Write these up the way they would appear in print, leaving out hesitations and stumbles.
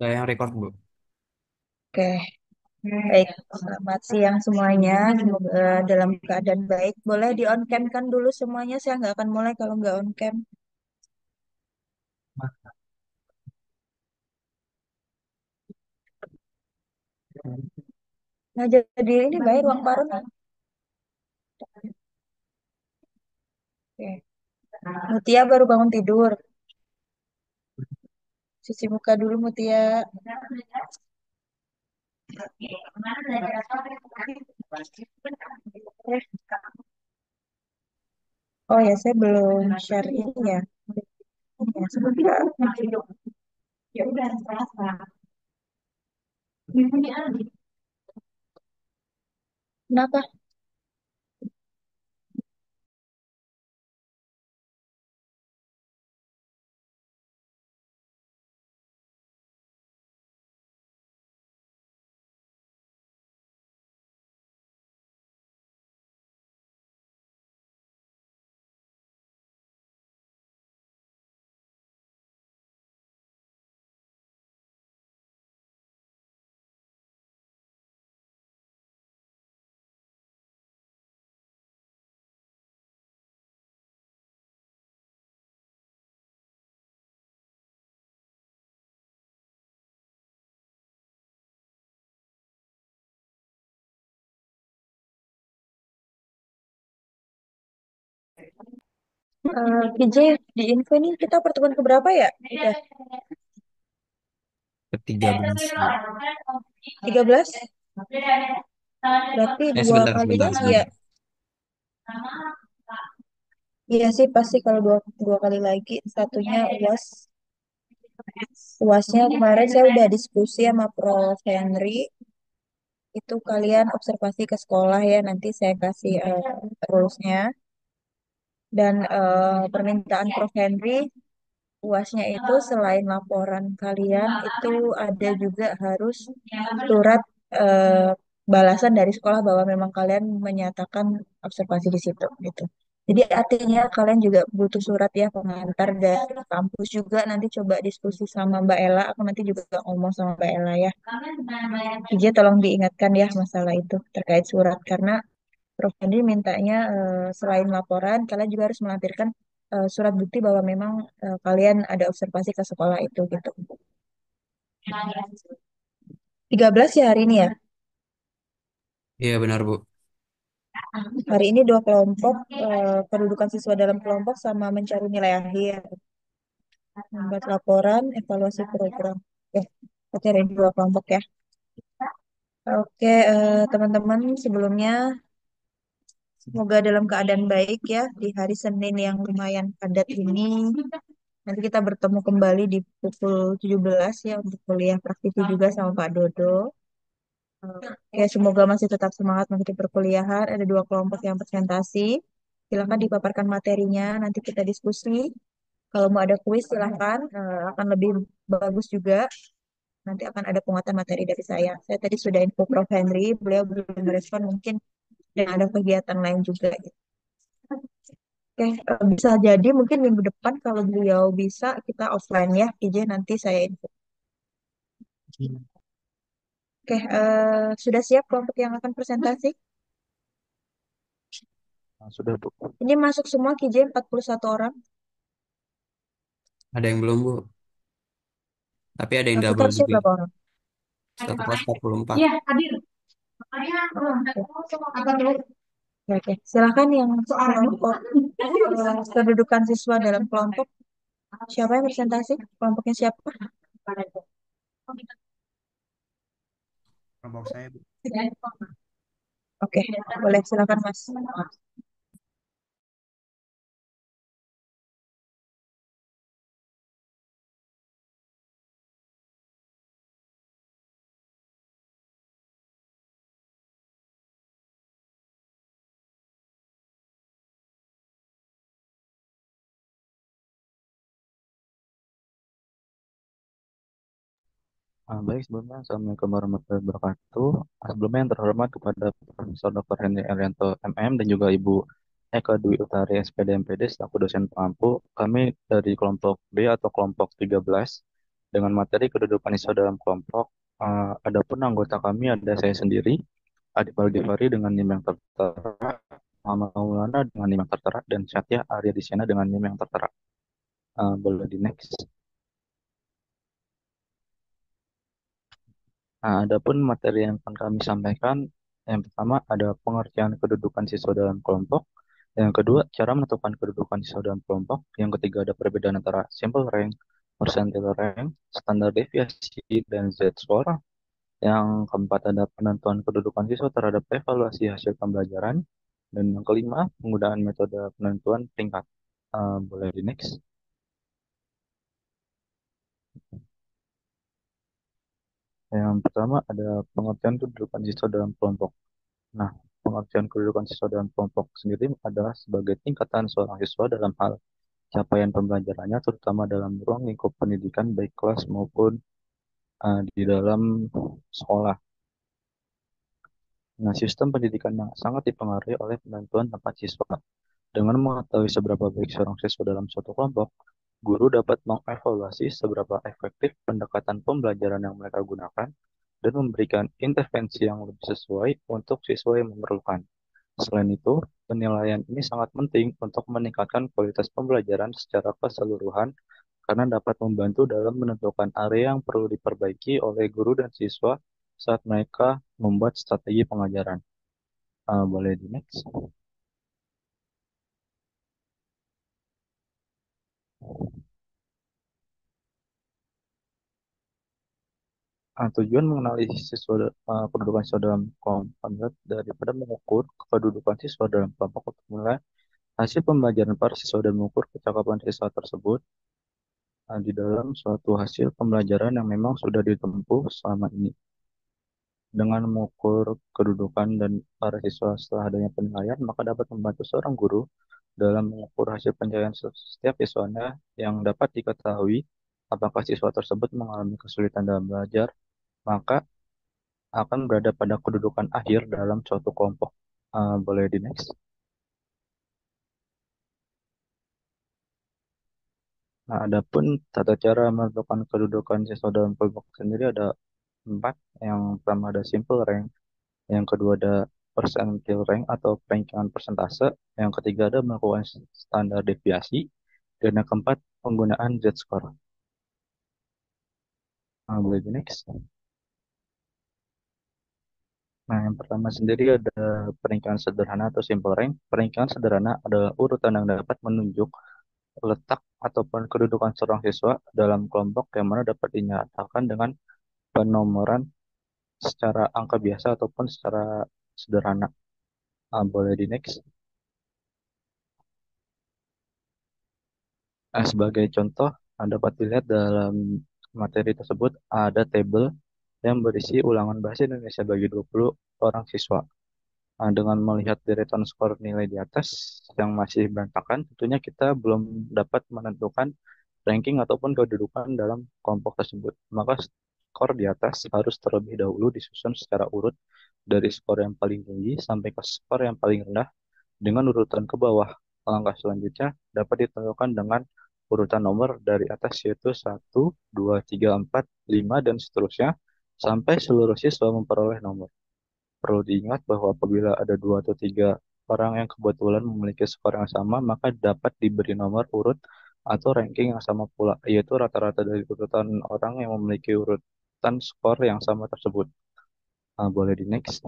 Saya yang record, Bu. Oke, baik. Selamat siang semuanya. Semoga dalam keadaan baik. Boleh di on cam kan dulu semuanya. Saya nggak akan mulai kalau nggak on cam. Nah, jadi ini baik ruang parun. Oke. Mutia baru bangun tidur. Cuci muka dulu Mutia. Oh ya, saya belum share ini ya. Ya, sebentar. Ya udah, kenapa? KJ, di info ini kita pertemuan keberapa ya? Udah. Ke-13, Bu. 13. Berarti dua Sebentar, kali sebentar, lagi ya. sebentar. Iya sih pasti kalau dua kali lagi. Satunya UAS. UASnya kemarin saya udah diskusi sama Prof. Henry. Itu kalian observasi ke sekolah ya. Nanti saya kasih rulesnya. Dan permintaan Prof. Henry, UASnya itu selain laporan kalian, itu ada juga harus surat eh, balasan dari sekolah bahwa memang kalian menyatakan observasi di situ gitu. Jadi artinya kalian juga butuh surat ya pengantar dari kampus juga nanti coba diskusi sama Mbak Ella. Aku nanti juga ngomong sama Mbak Ella ya. Ija tolong diingatkan ya masalah itu terkait surat karena Prof. Hendy mintanya selain laporan kalian juga harus melampirkan surat bukti bahwa memang kalian ada observasi ke sekolah itu gitu. 13 ya hari ini ya. Iya, benar, Bu. Hari ini dua kelompok, kedudukan siswa dalam kelompok sama mencari nilai akhir. Membuat laporan, evaluasi program. Oke, ada dua kelompok ya. Oke, teman-teman sebelumnya semoga dalam keadaan baik ya di hari Senin yang lumayan padat ini. Nanti kita bertemu kembali di pukul 17 ya untuk kuliah praktisi juga sama Pak Dodo. Oke, semoga masih tetap semangat mengikuti perkuliahan. Ada dua kelompok yang presentasi. Silakan dipaparkan materinya, nanti kita diskusi. Kalau mau ada kuis silakan, akan lebih bagus juga. Nanti akan ada penguatan materi dari saya. Saya tadi sudah info Prof. Henry, beliau belum merespon mungkin dan ada kegiatan lain juga. Oke, bisa jadi mungkin minggu depan kalau beliau bisa kita offline ya. Izin nanti saya info. Oke, sudah siap kelompok yang akan presentasi? Nah, sudah, Bu. Ini masuk semua KJ 41 orang. Ada yang belum, Bu. Tapi ada yang Kita double harusnya juga. berapa orang? Satu kelas 44. Iya, hadir. Oh, oke. Oke, silakan yang kelompok kedudukan siswa dalam kelompok. Siapa yang presentasi? Kelompoknya siapa? Kelompok saya, Bu. Oke, boleh silakan Mas. Baik, sebelumnya Assalamualaikum warahmatullahi wabarakatuh. Sebelumnya yang terhormat kepada Profesor Dr. Hendy Arianto MM dan juga Ibu Eka Dwi Utari SPD MPD selaku dosen pengampu. Kami dari kelompok B atau kelompok 13. dengan materi kedudukan siswa dalam kelompok. Adapun anggota kami ada saya sendiri, Adip Aldivari dengan NIM yang tertera, Muhammad Maulana dengan NIM yang tertera, dan Satya Arya Disena dengan NIM yang tertera. Boleh di next. Adapun materi yang akan kami sampaikan, yang pertama ada pengertian kedudukan siswa dalam kelompok. Yang kedua, cara menentukan kedudukan siswa dalam kelompok. Yang ketiga, ada perbedaan antara simple rank, percentile rank, standar deviasi, dan Z-score. Yang keempat, ada penentuan kedudukan siswa terhadap evaluasi hasil pembelajaran. Dan yang kelima, penggunaan metode penentuan tingkat. Boleh di next. Yang pertama, ada pengertian kedudukan siswa dalam kelompok. Nah, pengertian kedudukan siswa dalam kelompok sendiri adalah sebagai tingkatan seorang siswa dalam hal capaian pembelajarannya, terutama dalam ruang lingkup pendidikan baik kelas maupun di dalam sekolah. Nah, sistem pendidikan yang sangat dipengaruhi oleh penentuan tempat siswa. Dengan mengetahui seberapa baik seorang siswa dalam suatu kelompok, guru dapat mengevaluasi seberapa efektif pendekatan pembelajaran yang mereka gunakan dan memberikan intervensi yang lebih sesuai untuk siswa yang memerlukan. Selain itu, penilaian ini sangat penting untuk meningkatkan kualitas pembelajaran secara keseluruhan karena dapat membantu dalam menentukan area yang perlu diperbaiki oleh guru dan siswa saat mereka membuat strategi pengajaran. Boleh di next. Tujuan mengenali siswa kedudukan siswa dalam kelompok daripada mengukur kedudukan siswa dalam kelompok untuk menilai hasil pembelajaran para siswa dan mengukur kecakapan siswa tersebut di dalam suatu hasil pembelajaran yang memang sudah ditempuh selama ini. Dengan mengukur kedudukan dan para siswa setelah adanya penilaian, maka dapat membantu seorang guru dalam mengukur hasil pencapaian setiap siswanya yang dapat diketahui apakah siswa tersebut mengalami kesulitan dalam belajar, maka akan berada pada kedudukan akhir dalam suatu kelompok. Boleh di next. Nah, adapun tata cara menentukan kedudukan siswa dalam kelompok sendiri ada empat. Yang pertama ada simple rank, yang kedua ada percentile rank atau peringkat persentase, yang ketiga ada melakukan standar deviasi, dan yang keempat penggunaan Z-score. Boleh di next. Nah, yang pertama sendiri ada peringkat sederhana atau simple rank. Peringkat sederhana adalah urutan yang dapat menunjuk letak ataupun kedudukan seorang siswa dalam kelompok yang mana dapat dinyatakan dengan penomoran secara angka biasa ataupun secara sederhana. Boleh di next. Sebagai contoh, dapat dilihat dalam materi tersebut ada tabel yang berisi ulangan bahasa Indonesia bagi 20 orang siswa. Dengan melihat deretan skor nilai di atas yang masih berantakan, tentunya kita belum dapat menentukan ranking ataupun kedudukan dalam kelompok tersebut. Maka skor di atas harus terlebih dahulu disusun secara urut dari skor yang paling tinggi sampai ke skor yang paling rendah dengan urutan ke bawah. Langkah selanjutnya dapat ditentukan dengan urutan nomor dari atas yaitu 1, 2, 3, 4, 5, dan seterusnya sampai seluruh siswa memperoleh nomor. Perlu diingat bahwa apabila ada dua atau tiga orang yang kebetulan memiliki skor yang sama, maka dapat diberi nomor urut atau ranking yang sama pula, yaitu rata-rata dari urutan orang yang memiliki urutan skor yang sama tersebut. Boleh di next.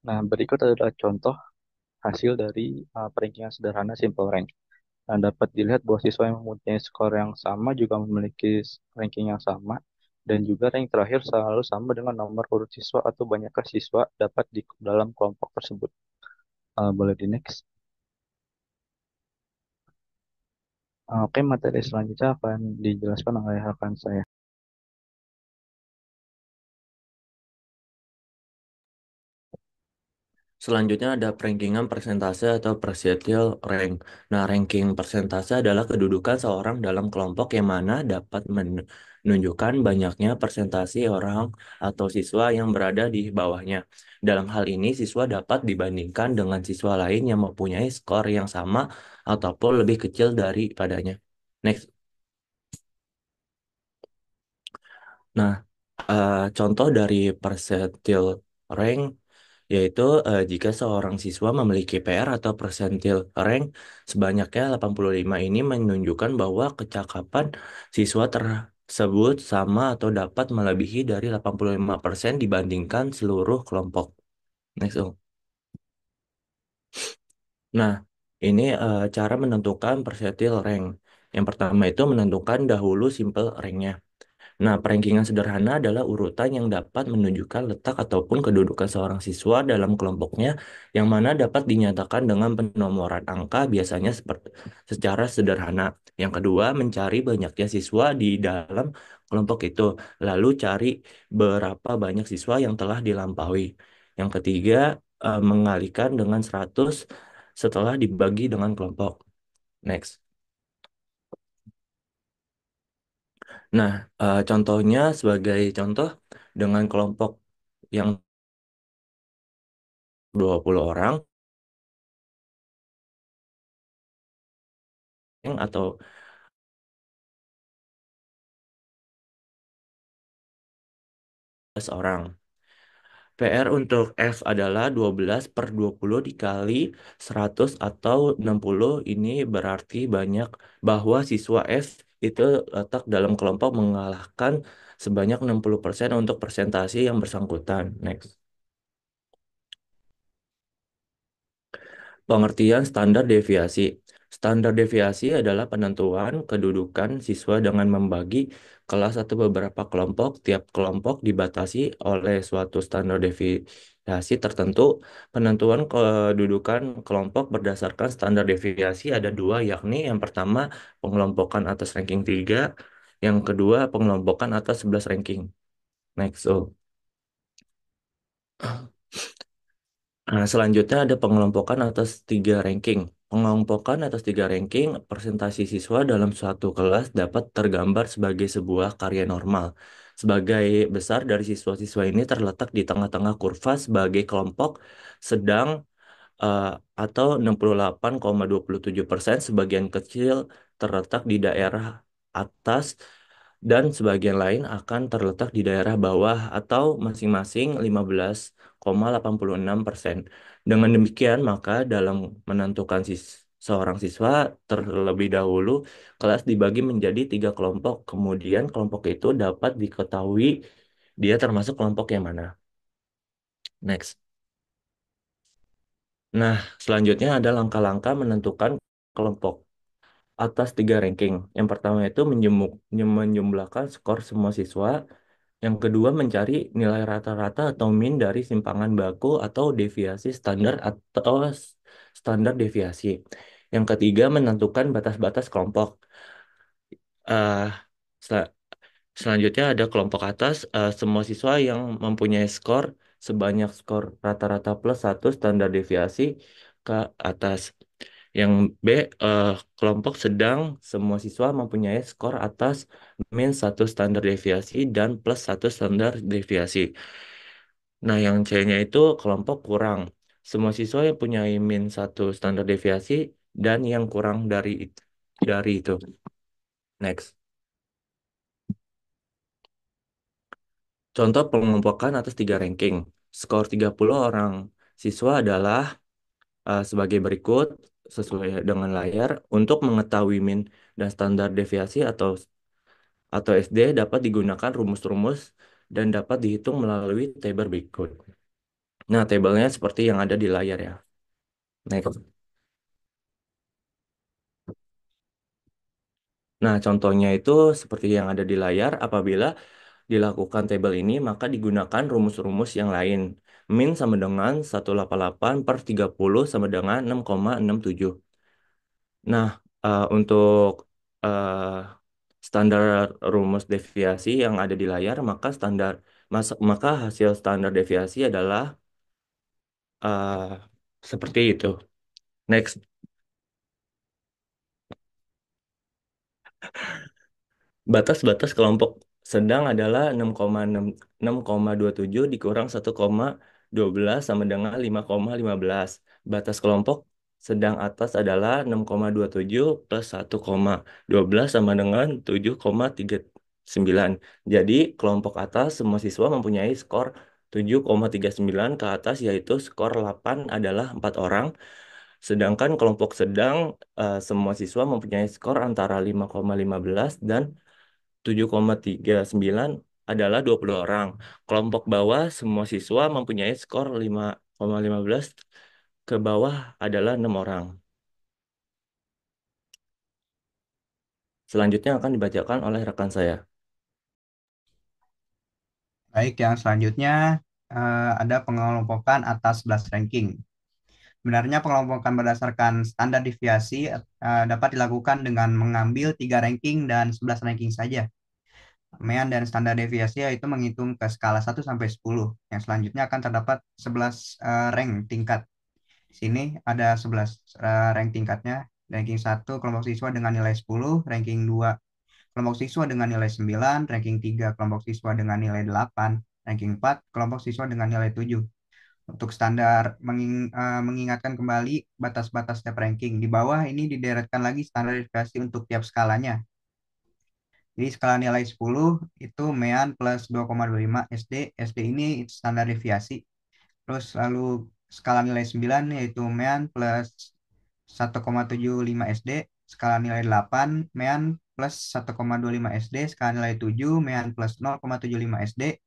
Nah, berikut adalah contoh hasil dari peringkat sederhana simple rank. Nah, dapat dilihat bahwa siswa yang mempunyai skor yang sama juga memiliki ranking yang sama, dan juga rank terakhir selalu sama dengan nomor urut siswa atau banyakkah siswa dapat di dalam kelompok tersebut. Boleh di next. Oke, materi selanjutnya akan dijelaskan oleh rekan saya. Selanjutnya ada perankingan persentase atau percentil rank. Nah, ranking persentase adalah kedudukan seorang dalam kelompok yang mana dapat menunjukkan banyaknya persentase orang atau siswa yang berada di bawahnya. Dalam hal ini, siswa dapat dibandingkan dengan siswa lain yang mempunyai skor yang sama ataupun lebih kecil daripadanya. Next. Nah, contoh dari persentil rank yaitu jika seorang siswa memiliki PR atau persentil rank sebanyaknya 85 ini menunjukkan bahwa kecakapan siswa tersebut sama atau dapat melebihi dari 85% dibandingkan seluruh kelompok. Next, Ung. Nah, ini cara menentukan persentil rank. Yang pertama itu menentukan dahulu simple ranknya. Nah, perankingan sederhana adalah urutan yang dapat menunjukkan letak ataupun kedudukan seorang siswa dalam kelompoknya, yang mana dapat dinyatakan dengan penomoran angka biasanya secara sederhana. Yang kedua, mencari banyaknya siswa di dalam kelompok itu, lalu cari berapa banyak siswa yang telah dilampaui. Yang ketiga, mengalihkan dengan 100 setelah dibagi dengan kelompok. Next. Nah, contohnya sebagai contoh dengan kelompok yang 20 orang atau 10 orang. PR untuk F adalah 12 per 20 dikali 100 atau 60. Ini berarti banyak bahwa siswa F itu letak dalam kelompok mengalahkan sebanyak 60% untuk presentasi yang bersangkutan. Next. Pengertian standar deviasi. Standar deviasi adalah penentuan kedudukan siswa dengan membagi kelas atau beberapa kelompok. Tiap kelompok dibatasi oleh suatu standar deviasi tertentu. Penentuan kedudukan kelompok berdasarkan standar deviasi ada dua, yakni yang pertama pengelompokan atas ranking 3, yang kedua pengelompokan atas 11 ranking. Next. Nah, selanjutnya ada pengelompokan atas 3 ranking. Pengelompokan atas 3 ranking, presentasi siswa dalam suatu kelas dapat tergambar sebagai sebuah karya normal. Sebagai besar dari siswa-siswa ini terletak di tengah-tengah kurva sebagai kelompok sedang eh, atau 68,27%, sebagian kecil terletak di daerah atas dan sebagian lain akan terletak di daerah bawah atau masing-masing 15,86%. Dengan demikian, maka dalam menentukan seorang siswa terlebih dahulu, kelas dibagi menjadi 3 kelompok. Kemudian kelompok itu dapat diketahui dia termasuk kelompok yang mana. Next. Nah, selanjutnya ada langkah-langkah menentukan kelompok atas 3 ranking. Yang pertama itu menjumlahkan skor semua siswa. Yang kedua, mencari nilai rata-rata atau min dari simpangan baku atau deviasi standar atau standar deviasi. Yang ketiga, menentukan batas-batas kelompok. Eh, sel- Selanjutnya ada kelompok atas, semua siswa yang mempunyai skor sebanyak skor rata-rata plus 1 standar deviasi ke atas. Yang B, eh, kelompok sedang, semua siswa mempunyai skor atas min 1 standar deviasi dan plus 1 standar deviasi. Nah, yang C-nya itu kelompok kurang. Semua siswa yang punya min 1 standar deviasi dan yang kurang dari itu. Next. Contoh pengelompokan atas 3 ranking. Skor 30 orang siswa adalah sebagai berikut sesuai dengan layar. Untuk mengetahui min dan standar deviasi atau SD dapat digunakan rumus-rumus dan dapat dihitung melalui tabel berikut. Nah, tabelnya seperti yang ada di layar ya. Next. Nah, contohnya itu seperti yang ada di layar. Apabila dilakukan tabel ini, maka digunakan rumus-rumus yang lain. Min sama dengan 188 per 30 sama dengan 6,67. Nah, untuk eh, standar rumus deviasi yang ada di layar, maka hasil standar deviasi adalah eh, seperti itu. Next. Batas-batas kelompok sedang adalah 6,6,27 dikurang 1,12 sama dengan 5,15. Batas kelompok sedang atas adalah 6,27 plus 1,12 sama dengan 7,3. sembilan. Jadi kelompok atas semua siswa mempunyai skor 7,39 ke atas, yaitu skor 8 adalah 4 orang. Sedangkan kelompok sedang semua siswa mempunyai skor antara 5,15 dan 7,39 adalah 20 orang. Kelompok bawah semua siswa mempunyai skor 5,15 ke bawah adalah 6 orang. Selanjutnya akan dibacakan oleh rekan saya. Baik, yang selanjutnya ada pengelompokan atas 11 ranking. Sebenarnya pengelompokan berdasarkan standar deviasi dapat dilakukan dengan mengambil 3 ranking dan 11 ranking saja. Mean dan standar deviasi yaitu menghitung ke skala 1 sampai 10. Yang selanjutnya akan terdapat 11 rank tingkat. Di sini ada 11 rank tingkatnya. Ranking 1 kelompok siswa dengan nilai 10, ranking 2 kelompok siswa dengan nilai 9, ranking 3 kelompok siswa dengan nilai 8, ranking 4 kelompok siswa dengan nilai 7. Untuk standar mengingatkan kembali batas-batas setiap ranking. Di bawah ini dideretkan lagi standar deviasi untuk tiap skalanya. Jadi skala nilai 10 itu MEAN plus 2,25 SD. SD ini standar deviasi. Terus lalu skala nilai 9 yaitu MEAN plus 1,75 SD. Skala nilai 8 MEAN plus 1,25 SD. Skala nilai 7 MEAN plus 0,75 SD.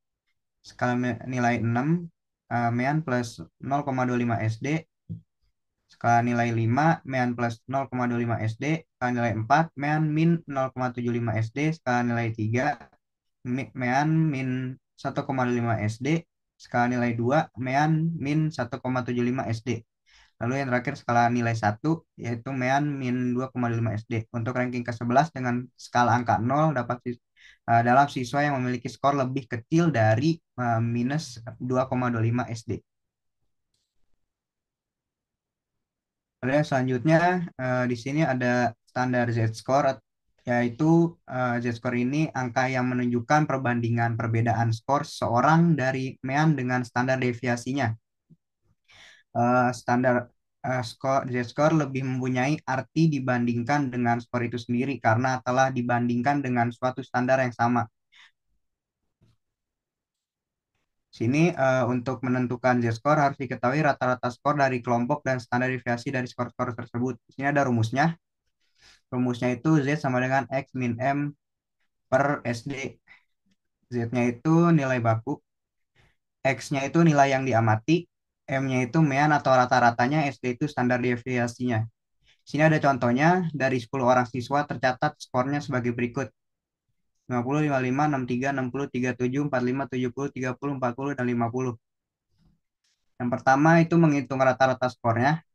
Skala nilai 6 MEAN plus 0,25 SD. Skala nilai 5 MEAN plus 0,25 SD. Skala nilai 4 MEAN min 0,75 SD. Skala nilai 3 MEAN min 1,5 SD. Skala nilai 2 MEAN min 1,75 SD. Lalu yang terakhir skala nilai 1 yaitu MEAN min 2,5 SD. Untuk ranking ke-11 dengan skala angka 0 dapat dalam siswa yang memiliki skor lebih kecil dari minus 2,25 SD. Lalu yang selanjutnya di sini ada standar Z-score, yaitu Z-score ini angka yang menunjukkan perbandingan perbedaan skor seorang dari MEAN dengan standar deviasinya. Standar Z-score lebih mempunyai arti dibandingkan dengan skor itu sendiri karena telah dibandingkan dengan suatu standar yang sama. Sini untuk menentukan Z-score harus diketahui rata-rata skor dari kelompok dan standar deviasi dari skor-skor tersebut. Di sini ada rumusnya. Rumusnya itu Z sama dengan X min M per SD. Z-nya itu nilai baku, X-nya itu nilai yang diamati, M-nya itu mean atau rata-ratanya, SD itu standar deviasinya. Sini ada contohnya, dari 10 orang siswa tercatat skornya sebagai berikut. 50, 55, 63, 60, 37, 45, 70, 30, 40, dan 50. Yang pertama itu menghitung rata-rata skornya,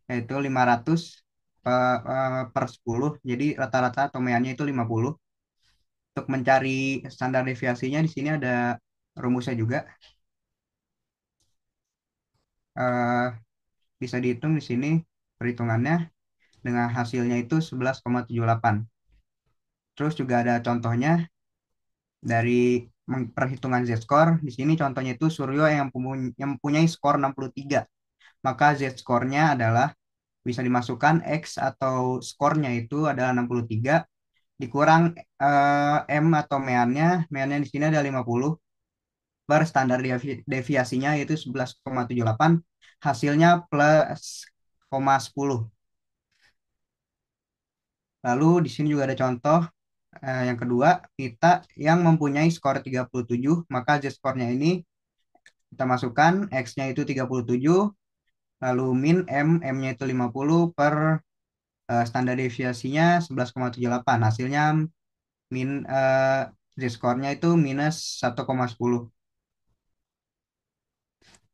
yaitu 500 per 10. Jadi rata-rata atau meannya itu 50. Untuk mencari standar deviasinya di sini ada rumusnya juga. Eh, Bisa dihitung di sini perhitungannya dengan hasilnya itu 11,78. Terus juga ada contohnya dari perhitungan Z-score. Di sini contohnya itu Suryo yang mempunyai skor 63. Maka Z-score-nya adalah bisa dimasukkan X atau skornya itu adalah 63 dikurang M atau meannya. Meannya di sini ada 50 per standar deviasinya yaitu 11,78. Hasilnya plus 10. Lalu di sini juga ada contoh yang kedua, kita yang mempunyai skor 37, maka Z-skornya ini kita masukkan, X-nya itu 37, lalu min M, M-nya itu 50 per standar deviasinya 11,78. Hasilnya min Z-skornya itu minus 1,10.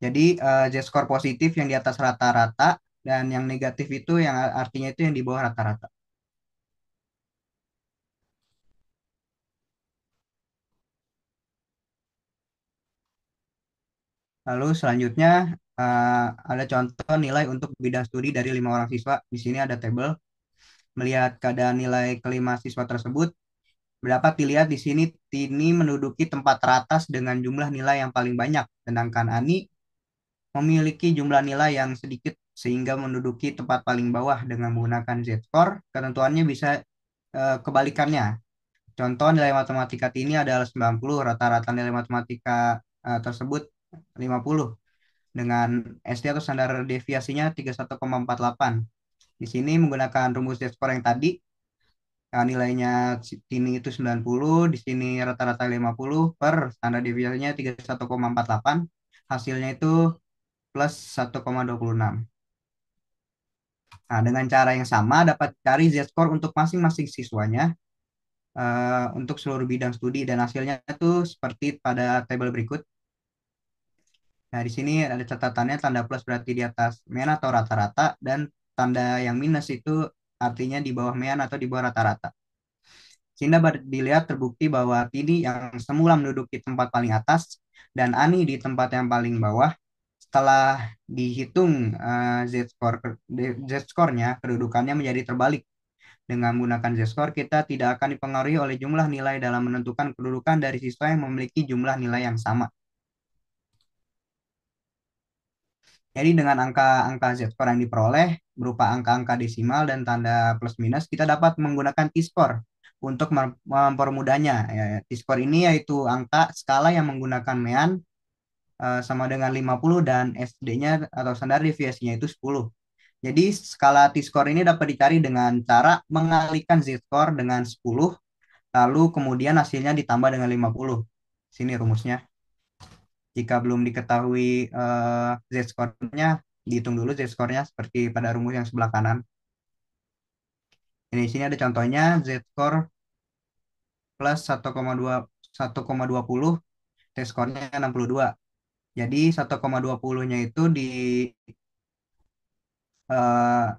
Jadi Z-skor positif yang di atas rata-rata dan yang negatif itu yang artinya itu yang di bawah rata-rata. Lalu selanjutnya ada contoh nilai untuk bidang studi dari 5 orang siswa. Di sini ada tabel. Melihat keadaan nilai kelima siswa tersebut, dapat dilihat di sini Tini menduduki tempat teratas dengan jumlah nilai yang paling banyak, sedangkan Ani memiliki jumlah nilai yang sedikit sehingga menduduki tempat paling bawah dengan menggunakan Z-score. Ketentuannya bisa kebalikannya. Contoh nilai matematika ini adalah 90, rata-rata nilai matematika tersebut 50 dengan SD atau standar deviasinya 31,48. Di sini menggunakan rumus Z-score yang tadi, nilainya sini itu 90, di sini rata-rata 50 per standar deviasinya 31,48. Hasilnya itu plus 1,26. Nah, dengan cara yang sama dapat cari Z-score untuk masing-masing siswanya untuk seluruh bidang studi dan hasilnya itu seperti pada tabel berikut. Nah, di sini ada catatannya tanda plus berarti di atas mean atau rata-rata dan tanda yang minus itu artinya di bawah mean atau di bawah rata-rata. Sehingga dilihat terbukti bahwa Tini yang semula menduduki tempat paling atas dan Ani di tempat yang paling bawah, setelah dihitung Z-score-nya, kedudukannya menjadi terbalik. Dengan menggunakan Z-score, kita tidak akan dipengaruhi oleh jumlah nilai dalam menentukan kedudukan dari siswa yang memiliki jumlah nilai yang sama. Jadi dengan angka-angka Z-score yang diperoleh berupa angka-angka desimal dan tanda plus minus, kita dapat menggunakan T-score untuk mempermudahnya. Ya, T-score ini yaitu angka skala yang menggunakan mean sama dengan 50 dan SD-nya atau standar deviasinya itu 10. Jadi skala T-score ini dapat dicari dengan cara mengalihkan Z-score dengan 10, lalu kemudian hasilnya ditambah dengan 50. Sini rumusnya. Jika belum diketahui Z-score-nya, dihitung dulu Z-score-nya seperti pada rumus yang sebelah kanan. Ini di sini ada contohnya Z-score plus 1,20, T-score-nya 62. Jadi 1,20-nya itu eh,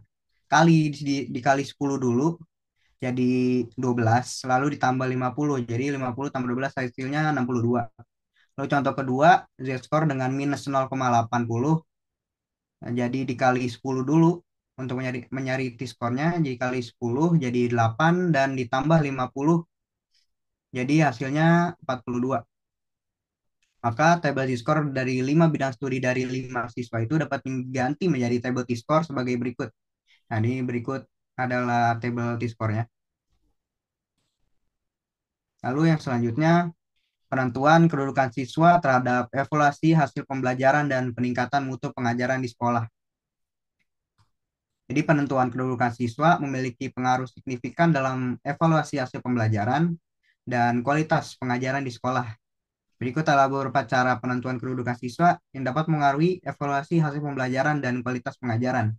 dikali 10 dulu jadi 12, lalu ditambah 50. Jadi 50 tambah 12 hasilnya 62. Lalu contoh kedua, Z-score dengan minus 0,80. Nah, jadi dikali 10 dulu untuk mencari T-score-nya, jadi kali 10 jadi 8 dan ditambah 50 jadi hasilnya 42. Maka tabel T-score dari 5 bidang studi dari 5 siswa itu dapat diganti menjadi tabel T-score sebagai berikut. Nah, ini berikut adalah tabel T-score-nya. Lalu yang selanjutnya, penentuan kedudukan siswa terhadap evaluasi hasil pembelajaran dan peningkatan mutu pengajaran di sekolah. Jadi penentuan kedudukan siswa memiliki pengaruh signifikan dalam evaluasi hasil pembelajaran dan kualitas pengajaran di sekolah. Berikut adalah beberapa cara penentuan kedudukan siswa yang dapat mengaruhi evaluasi hasil pembelajaran dan kualitas pengajaran.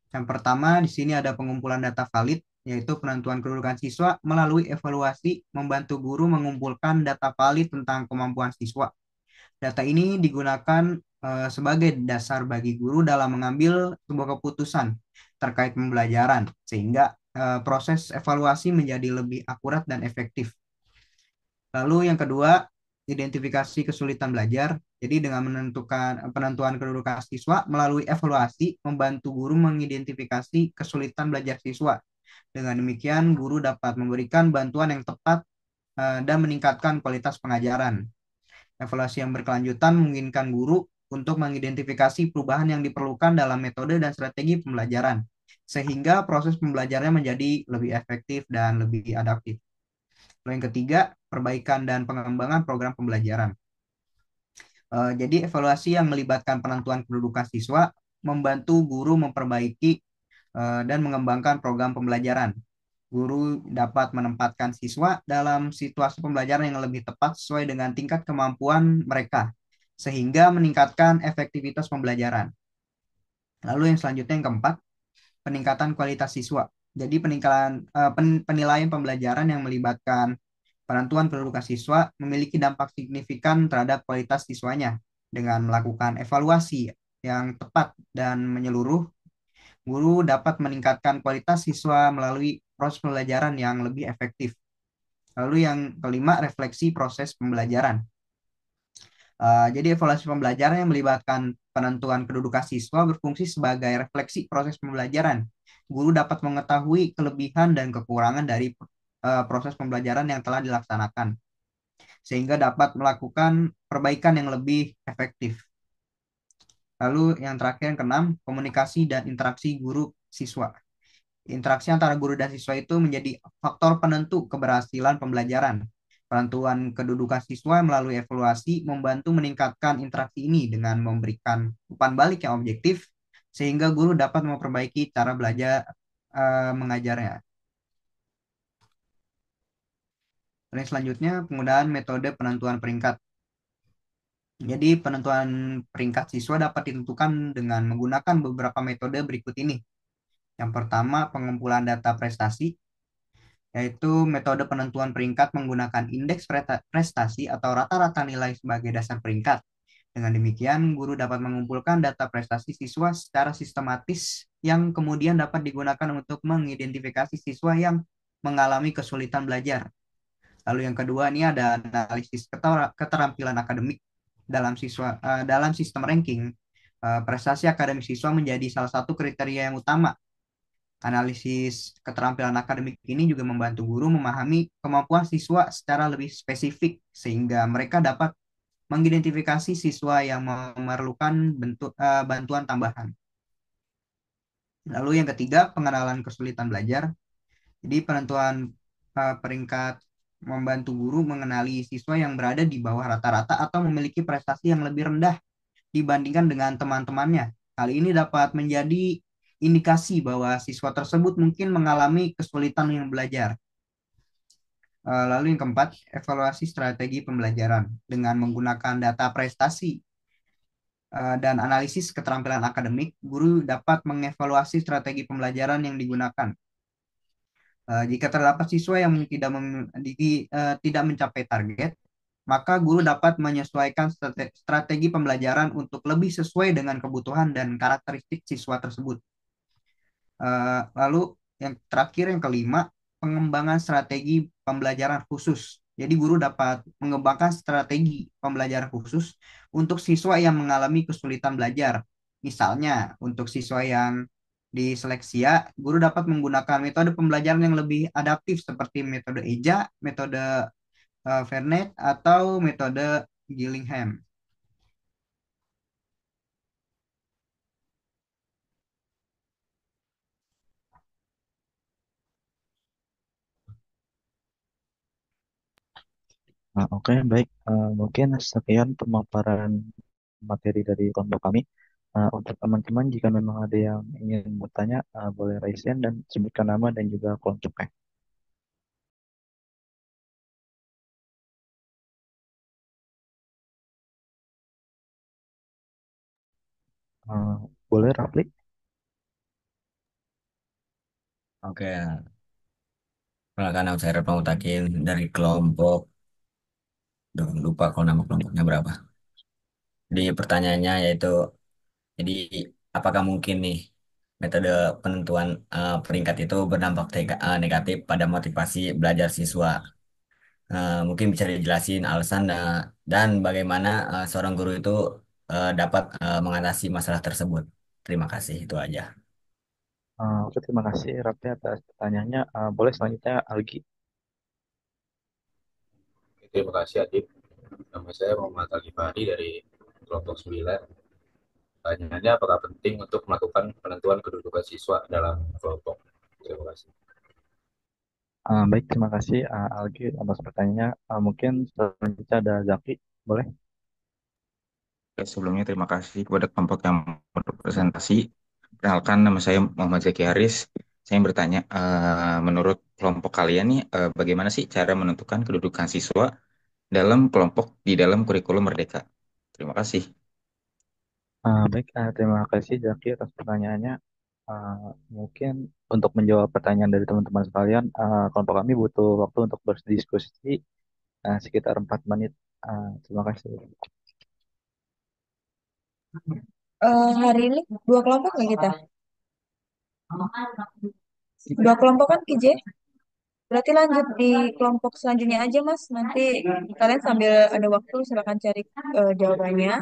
Yang pertama, di sini ada pengumpulan data valid, yaitu penentuan kedudukan siswa melalui evaluasi membantu guru mengumpulkan data valid tentang kemampuan siswa. Data ini digunakan sebagai dasar bagi guru dalam mengambil sebuah keputusan terkait pembelajaran, sehingga proses evaluasi menjadi lebih akurat dan efektif. Lalu yang kedua, identifikasi kesulitan belajar. Jadi dengan menentukan penentuan kedudukan siswa melalui evaluasi membantu guru mengidentifikasi kesulitan belajar siswa. Dengan demikian, guru dapat memberikan bantuan yang tepat dan meningkatkan kualitas pengajaran. Evaluasi yang berkelanjutan memungkinkan guru untuk mengidentifikasi perubahan yang diperlukan dalam metode dan strategi pembelajaran, sehingga proses pembelajarannya menjadi lebih efektif dan lebih adaptif. Lalu yang ketiga, perbaikan dan pengembangan program pembelajaran. Jadi evaluasi yang melibatkan penentuan kedudukan siswa membantu guru memperbaiki dan mengembangkan program pembelajaran. Guru dapat menempatkan siswa dalam situasi pembelajaran yang lebih tepat sesuai dengan tingkat kemampuan mereka, sehingga meningkatkan efektivitas pembelajaran. Lalu yang selanjutnya yang keempat, peningkatan kualitas siswa. Jadi penilaian pembelajaran yang melibatkan penentuan kedudukan siswa memiliki dampak signifikan terhadap kualitas siswanya. Dengan melakukan evaluasi yang tepat dan menyeluruh, guru dapat meningkatkan kualitas siswa melalui proses pembelajaran yang lebih efektif. Lalu yang kelima, refleksi proses pembelajaran. Jadi evaluasi pembelajaran yang melibatkan penentuan kedudukan siswa berfungsi sebagai refleksi proses pembelajaran. Guru dapat mengetahui kelebihan dan kekurangan dari proses pembelajaran yang telah dilaksanakan, sehingga dapat melakukan perbaikan yang lebih efektif. Lalu yang terakhir yang keenam, komunikasi dan interaksi guru siswa. Interaksi antara guru dan siswa itu menjadi faktor penentu keberhasilan pembelajaran. Penentuan kedudukan siswa melalui evaluasi membantu meningkatkan interaksi ini dengan memberikan umpan balik yang objektif, sehingga guru dapat memperbaiki cara belajar mengajarnya. Dan selanjutnya, penggunaan metode penentuan peringkat. Jadi, penentuan peringkat siswa dapat ditentukan dengan menggunakan beberapa metode berikut ini. Yang pertama, pengumpulan data prestasi, yaitu metode penentuan peringkat menggunakan indeks prestasi atau rata-rata nilai sebagai dasar peringkat. Dengan demikian, guru dapat mengumpulkan data prestasi siswa secara sistematis yang kemudian dapat digunakan untuk mengidentifikasi siswa yang mengalami kesulitan belajar. Lalu yang kedua ini ada analisis keterampilan akademik dalam sistem ranking. Prestasi akademik siswa menjadi salah satu kriteria yang utama. Analisis keterampilan akademik ini juga membantu guru memahami kemampuan siswa secara lebih spesifik sehingga mereka dapat mengidentifikasi siswa yang memerlukan bantuan tambahan. Lalu yang ketiga, pengenalan kesulitan belajar. Jadi penentuan peringkat membantu guru mengenali siswa yang berada di bawah rata-rata atau memiliki prestasi yang lebih rendah dibandingkan dengan teman-temannya. Hal ini dapat menjadi indikasi bahwa siswa tersebut mungkin mengalami kesulitan yang belajar. Lalu yang keempat, evaluasi strategi pembelajaran dengan menggunakan data prestasi dan analisis keterampilan akademik, guru dapat mengevaluasi strategi pembelajaran yang digunakan. Jika terdapat siswa yang tidak mencapai target, maka guru dapat menyesuaikan strategi pembelajaran untuk lebih sesuai dengan kebutuhan dan karakteristik siswa tersebut. Lalu yang terakhir, yang kelima, pengembangan strategi pembelajaran khusus. Jadi guru dapat mengembangkan strategi pembelajaran khusus untuk siswa yang mengalami kesulitan belajar. Misalnya, untuk siswa yang diseleksia, guru dapat menggunakan metode pembelajaran yang lebih adaptif seperti metode EJA, metode Vernet, atau metode Gillingham. Oke, baik. Mungkin sekian pemaparan materi dari kelompok kami. Untuk teman-teman, jika memang ada yang ingin bertanya, boleh raise hand dan sebutkan nama dan juga kelompoknya. Eh, Boleh, Rafli? Oke, perkenalkan saya Retno Mutakin dari kelompok, Duh, lupa kalau nama kelompoknya berapa. Di pertanyaannya yaitu, jadi apakah mungkin nih metode penentuan peringkat itu berdampak negatif pada motivasi belajar siswa? Mungkin bisa dijelasin alasan dan bagaimana seorang guru itu dapat mengatasi masalah tersebut. Terima kasih, itu aja. Oke, terima kasih Rafli atas pertanyaannya. Boleh selanjutnya Algi. Terima kasih Adib. Nama saya Muhammad Ali Fahri dari kelompok 9. Pertanyaannya, apakah penting untuk melakukan penentuan kedudukan siswa dalam kelompok? Terima kasih. Baik, terima kasih Algi atas pertanyaannya. Mungkin selanjutnya ada Zaki. Boleh? Oke, sebelumnya terima kasih kepada kelompok yang berpresentasi. Perkenalkan, nama saya Muhammad Zaki Haris. Saya ingin bertanya, menurut kelompok kalian nih, bagaimana sih cara menentukan kedudukan siswa dalam kelompok di dalam kurikulum Merdeka? Terima kasih. Baik, terima kasih Zaki atas pertanyaannya. Mungkin untuk menjawab pertanyaan dari teman-teman sekalian, kelompok kami butuh waktu untuk berdiskusi sekitar 4 menit. Terima kasih. Hari ini dua kelompok nggak kita? Dua kelompok kan KJ? Berarti lanjut di kelompok selanjutnya aja Mas. Nanti kalian sambil ada waktu silakan cari jawabannya.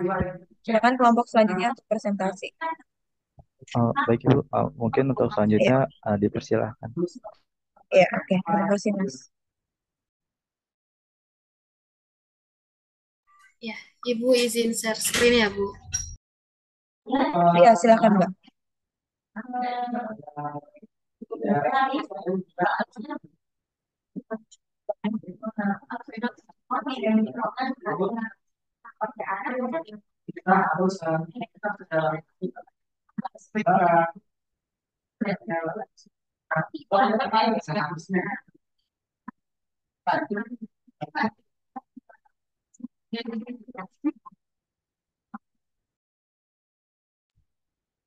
Silakan kelompok selanjutnya untuk presentasi. Baik Ibu, mungkin untuk Ya, selanjutnya dipersilahkan. ya, oke. Terima kasih Mas. Ya, Ibu izin share screen ya, Bu. Ya, silakan Mbak.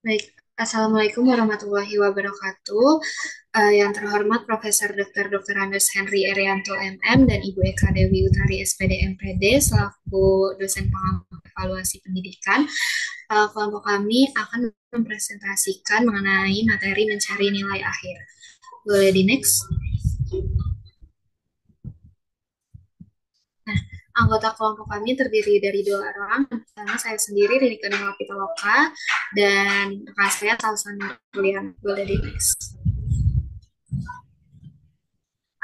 Baik, Assalamualaikum warahmatullahi wabarakatuh. Yang terhormat Profesor Dr. Andes Henry Erianto MM dan Ibu Eka Dewi Utari SPD MPD selaku dosen pengampu evaluasi pendidikan. Kelompok kami akan mempresentasikan mengenai materi mencari nilai akhir. Boleh di next? Nah, anggota kelompok kami terdiri dari 2 orang. Pertama saya sendiri, Rini Kanela Pitaloka, dan rekan saya Salsan Julian. Boleh di next.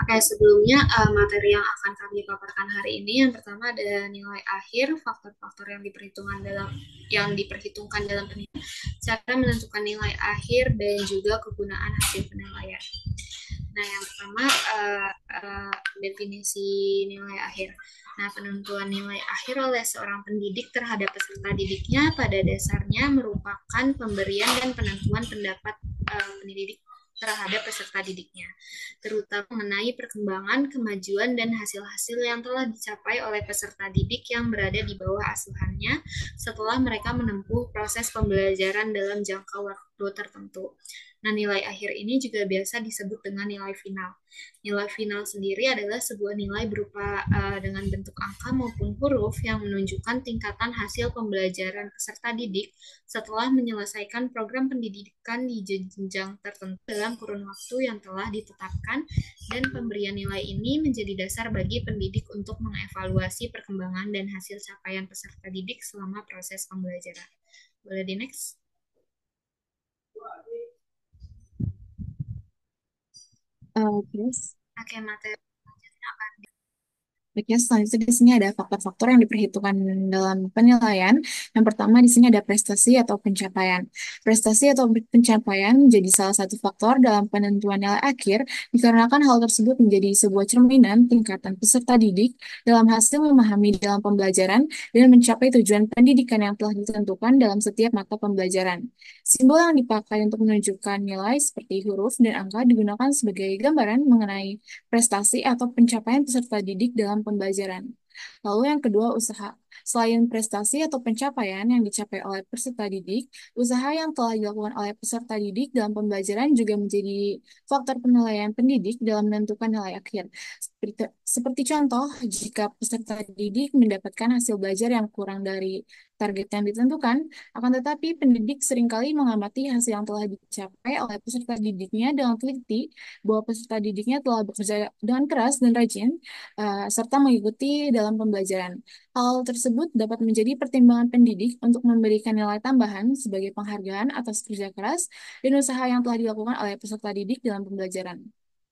Oke, sebelumnya materi yang akan kami paparkan hari ini yang pertama ada nilai akhir, faktor-faktor yang diperhitungkan dalam penilaian, cara menentukan nilai akhir dan juga kegunaan hasil penilaian. Nah, yang pertama definisi nilai akhir. Nah, penentuan nilai akhir oleh seorang pendidik terhadap peserta didiknya pada dasarnya merupakan pemberian dan penentuan pendapat pendidik terhadap peserta didiknya, terutama mengenai perkembangan, kemajuan, dan hasil-hasil yang telah dicapai oleh peserta didik yang berada di bawah asuhannya setelah mereka menempuh proses pembelajaran dalam jangka waktu tertentu. Nah, nilai akhir ini juga biasa disebut dengan nilai final. Nilai final sendiri adalah sebuah nilai berupa dengan bentuk angka maupun huruf yang menunjukkan tingkatan hasil pembelajaran peserta didik setelah menyelesaikan program pendidikan di jenjang tertentu dalam kurun waktu yang telah ditetapkan, dan pemberian nilai ini menjadi dasar bagi pendidik untuk mengevaluasi perkembangan dan hasil capaian peserta didik selama proses pembelajaran. Boleh di next? Terus, Oke, materi Oke, selanjutnya di sini ada faktor-faktor yang diperhitungkan dalam penilaian. Yang pertama di sini ada prestasi atau pencapaian. Prestasi atau pencapaian menjadi salah satu faktor dalam penentuan nilai akhir dikarenakan hal tersebut menjadi sebuah cerminan tingkatan peserta didik dalam hasil memahami dalam pembelajaran dan mencapai tujuan pendidikan yang telah ditentukan dalam setiap mata pembelajaran. Simbol yang dipakai untuk menunjukkan nilai seperti huruf dan angka digunakan sebagai gambaran mengenai prestasi atau pencapaian peserta didik dalam pembelajaran. Lalu yang kedua, usaha. Selain prestasi atau pencapaian yang dicapai oleh peserta didik, usaha yang telah dilakukan oleh peserta didik dalam pembelajaran juga menjadi faktor penilaian pendidik dalam menentukan nilai akhir. Seperti contoh, jika peserta didik mendapatkan hasil belajar yang kurang dari target yang ditentukan, akan tetapi pendidik seringkali mengamati hasil yang telah dicapai oleh peserta didiknya dengan teliti bahwa peserta didiknya telah bekerja dengan keras dan rajin, serta mengikuti dalam pembelajaran. Hal tersebut dapat menjadi pertimbangan pendidik untuk memberikan nilai tambahan sebagai penghargaan atas kerja keras dan usaha yang telah dilakukan oleh peserta didik dalam pembelajaran.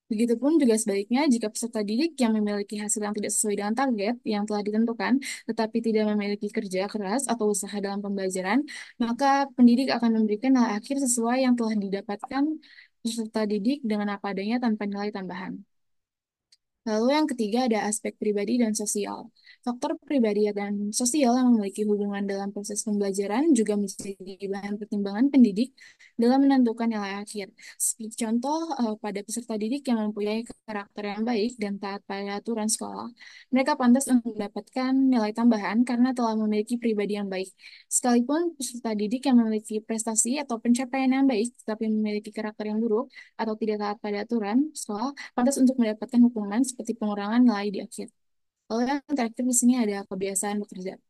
Begitupun juga sebaliknya, jika peserta didik yang memiliki hasil yang tidak sesuai dengan target yang telah ditentukan, tetapi tidak memiliki kerja keras atau usaha dalam pembelajaran, maka pendidik akan memberikan nilai akhir sesuai yang telah didapatkan peserta didik dengan apa adanya tanpa nilai tambahan. Lalu yang ketiga ada aspek pribadi dan sosial. Faktor pribadi dan sosial yang memiliki hubungan dalam proses pembelajaran juga menjadi bahan pertimbangan pendidik dalam menentukan nilai akhir. Seperti contoh, pada peserta didik yang mempunyai karakter yang baik dan taat pada aturan sekolah, mereka pantas untuk mendapatkan nilai tambahan karena telah memiliki pribadi yang baik. Sekalipun peserta didik yang memiliki prestasi atau pencapaian yang baik, tetapi memiliki karakter yang buruk atau tidak taat pada aturan sekolah, pantas untuk mendapatkan hukuman seperti pengurangan nilai di akhir. Lalu yang terakhir di sini ada kebiasaan bekerja.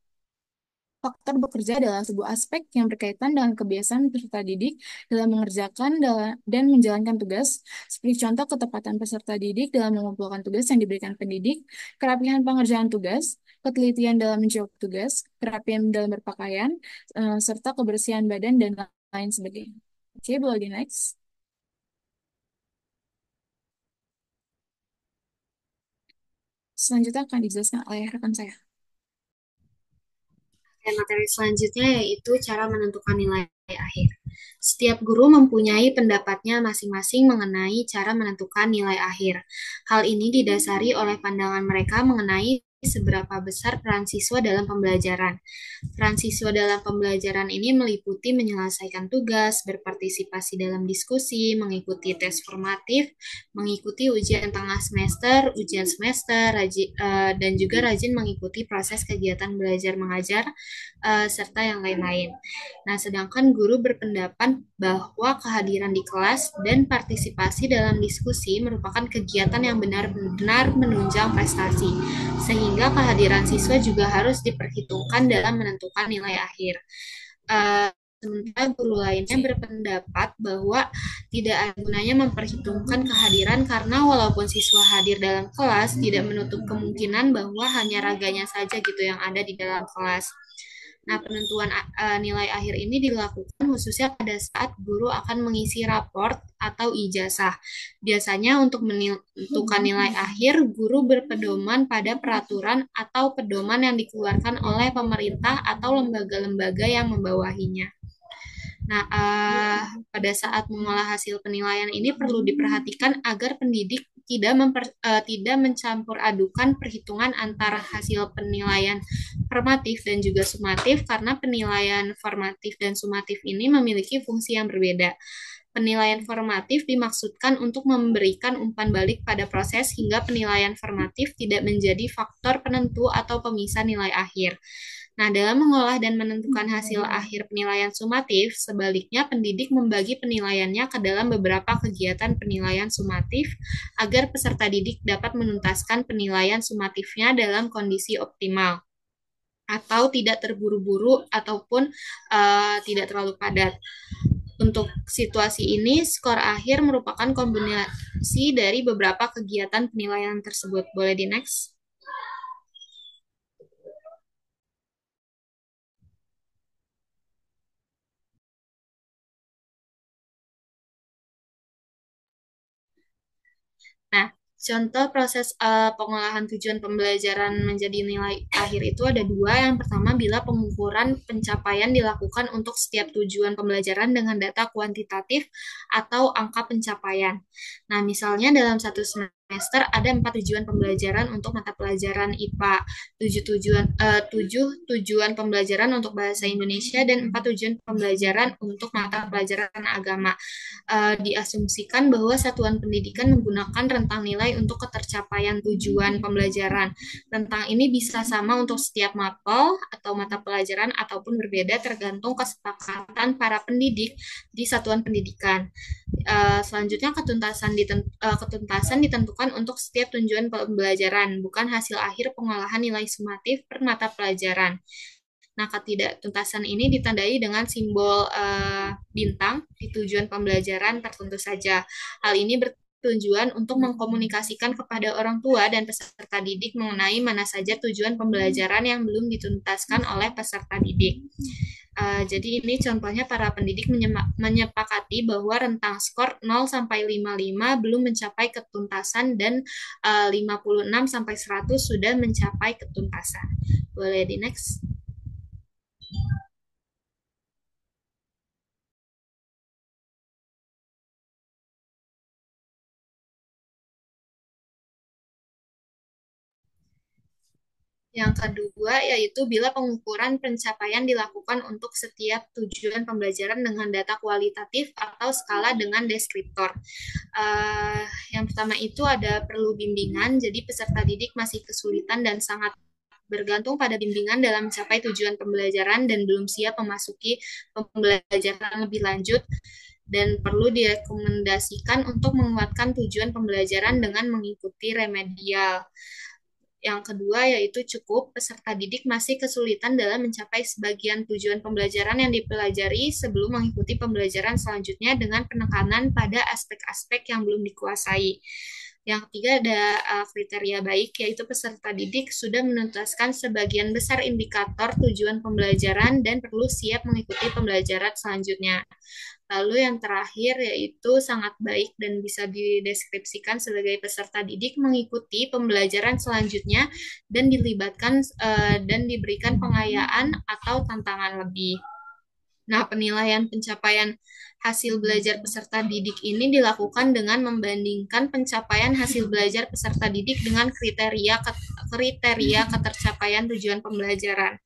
Faktor bekerja adalah sebuah aspek yang berkaitan dengan kebiasaan peserta didik dalam mengerjakan dan menjalankan tugas, seperti contoh ketepatan peserta didik dalam mengumpulkan tugas yang diberikan pendidik, kerapihan pengerjaan tugas, ketelitian dalam menjawab tugas, kerapihan dalam berpakaian, serta kebersihan badan dan lain sebagainya. Oke, boleh di next. Selanjutnya akan dijelaskan oleh rekan saya. materi selanjutnya yaitu cara menentukan nilai akhir. Setiap guru mempunyai pendapatnya masing-masing mengenai cara menentukan nilai akhir. Hal ini didasari oleh pandangan mereka mengenai seberapa besar peran siswa dalam pembelajaran. Peran siswa dalam pembelajaran ini meliputi menyelesaikan tugas, berpartisipasi dalam diskusi, mengikuti tes formatif, mengikuti ujian tengah semester, ujian semester, dan juga rajin mengikuti proses kegiatan belajar mengajar, serta yang lain-lain. Nah, sedangkan guru berpendapat bahwa kehadiran di kelas dan partisipasi dalam diskusi merupakan kegiatan yang benar-benar menunjang prestasi, sehingga kehadiran siswa juga harus diperhitungkan dalam menentukan nilai akhir. Sementara guru lainnya berpendapat bahwa tidak ada gunanya memperhitungkan kehadiran karena walaupun siswa hadir dalam kelas, tidak menutup kemungkinan bahwa hanya raganya saja gitu yang ada di dalam kelas. Nah, penentuan nilai akhir ini dilakukan khususnya pada saat guru akan mengisi raport atau ijazah. Biasanya untuk menentukan nilai akhir, guru berpedoman pada peraturan atau pedoman yang dikeluarkan oleh pemerintah atau lembaga-lembaga yang membawahinya. Nah, pada saat mengolah hasil penilaian ini perlu diperhatikan agar pendidik tidak mencampur adukan perhitungan antara hasil penilaian formatif dan juga sumatif karena penilaian formatif dan sumatif ini memiliki fungsi yang berbeda. Penilaian formatif dimaksudkan untuk memberikan umpan balik pada proses hingga penilaian formatif tidak menjadi faktor penentu atau pemisah nilai akhir. Nah, dalam mengolah dan menentukan hasil akhir penilaian sumatif, sebaliknya pendidik membagi penilaiannya ke dalam beberapa kegiatan penilaian sumatif agar peserta didik dapat menuntaskan penilaian sumatifnya dalam kondisi optimal atau tidak terburu-buru ataupun tidak terlalu padat. Untuk situasi ini, skor akhir merupakan kombinasi dari beberapa kegiatan penilaian tersebut. Boleh di next? Nah, contoh proses pengolahan tujuan pembelajaran menjadi nilai akhir itu ada dua. Yang pertama, bila pengukuran pencapaian dilakukan untuk setiap tujuan pembelajaran dengan data kuantitatif atau angka pencapaian. Nah, misalnya dalam satu semester ada 4 tujuan pembelajaran untuk mata pelajaran IPA, 7 tujuan pembelajaran untuk bahasa Indonesia, dan 4 tujuan pembelajaran untuk mata pelajaran agama. Diasumsikan bahwa satuan pendidikan menggunakan rentang nilai untuk ketercapaian tujuan pembelajaran. Rentang ini bisa sama untuk setiap mapel atau mata pelajaran ataupun berbeda tergantung kesepakatan para pendidik di satuan pendidikan. Selanjutnya ketuntasan ditentukan untuk setiap tujuan pembelajaran, bukan hasil akhir pengolahan nilai sumatif per mata pelajaran. Nah, ketidaktuntasan ini ditandai dengan simbol bintang di tujuan pembelajaran tertentu saja. Hal ini bertujuan untuk mengkomunikasikan kepada orang tua dan peserta didik mengenai mana saja tujuan pembelajaran yang belum dituntaskan oleh peserta didik. Jadi ini contohnya para pendidik menyepakati bahwa rentang skor 0 sampai 55 belum mencapai ketuntasan dan 56 sampai 100 sudah mencapai ketuntasan. Boleh di next? Yang kedua yaitu bila pengukuran pencapaian dilakukan untuk setiap tujuan pembelajaran dengan data kualitatif atau skala dengan deskriptor. Yang pertama itu ada perlu bimbingan, jadi peserta didik masih kesulitan dan sangat bergantung pada bimbingan dalam mencapai tujuan pembelajaran dan belum siap memasuki pembelajaran lebih lanjut, dan perlu direkomendasikan untuk menguatkan tujuan pembelajaran dengan mengikuti remedial. Yang kedua yaitu cukup peserta didik masih kesulitan dalam mencapai sebagian tujuan pembelajaran yang dipelajari sebelum mengikuti pembelajaran selanjutnya dengan penekanan pada aspek-aspek yang belum dikuasai. Yang ketiga ada kriteria baik, yaitu peserta didik sudah menuntaskan sebagian besar indikator tujuan pembelajaran dan perlu siap mengikuti pembelajaran selanjutnya. Lalu yang terakhir yaitu sangat baik dan bisa dideskripsikan sebagai peserta didik mengikuti pembelajaran selanjutnya dan dilibatkan dan diberikan pengayaan atau tantangan lebih. Nah, penilaian pencapaian hasil belajar peserta didik ini dilakukan dengan membandingkan pencapaian hasil belajar peserta didik dengan kriteria ketercapaian tujuan pembelajaran.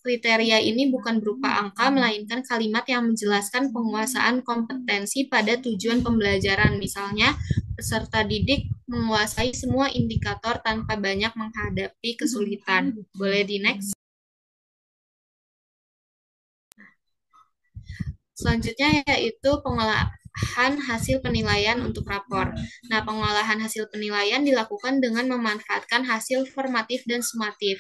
Kriteria ini bukan berupa angka, melainkan kalimat yang menjelaskan penguasaan kompetensi pada tujuan pembelajaran. Misalnya, peserta didik menguasai semua indikator tanpa banyak menghadapi kesulitan. Boleh di next? Selanjutnya yaitu pengolahan hasil penilaian untuk rapor. Nah, pengolahan hasil penilaian dilakukan dengan memanfaatkan hasil formatif dan sumatif.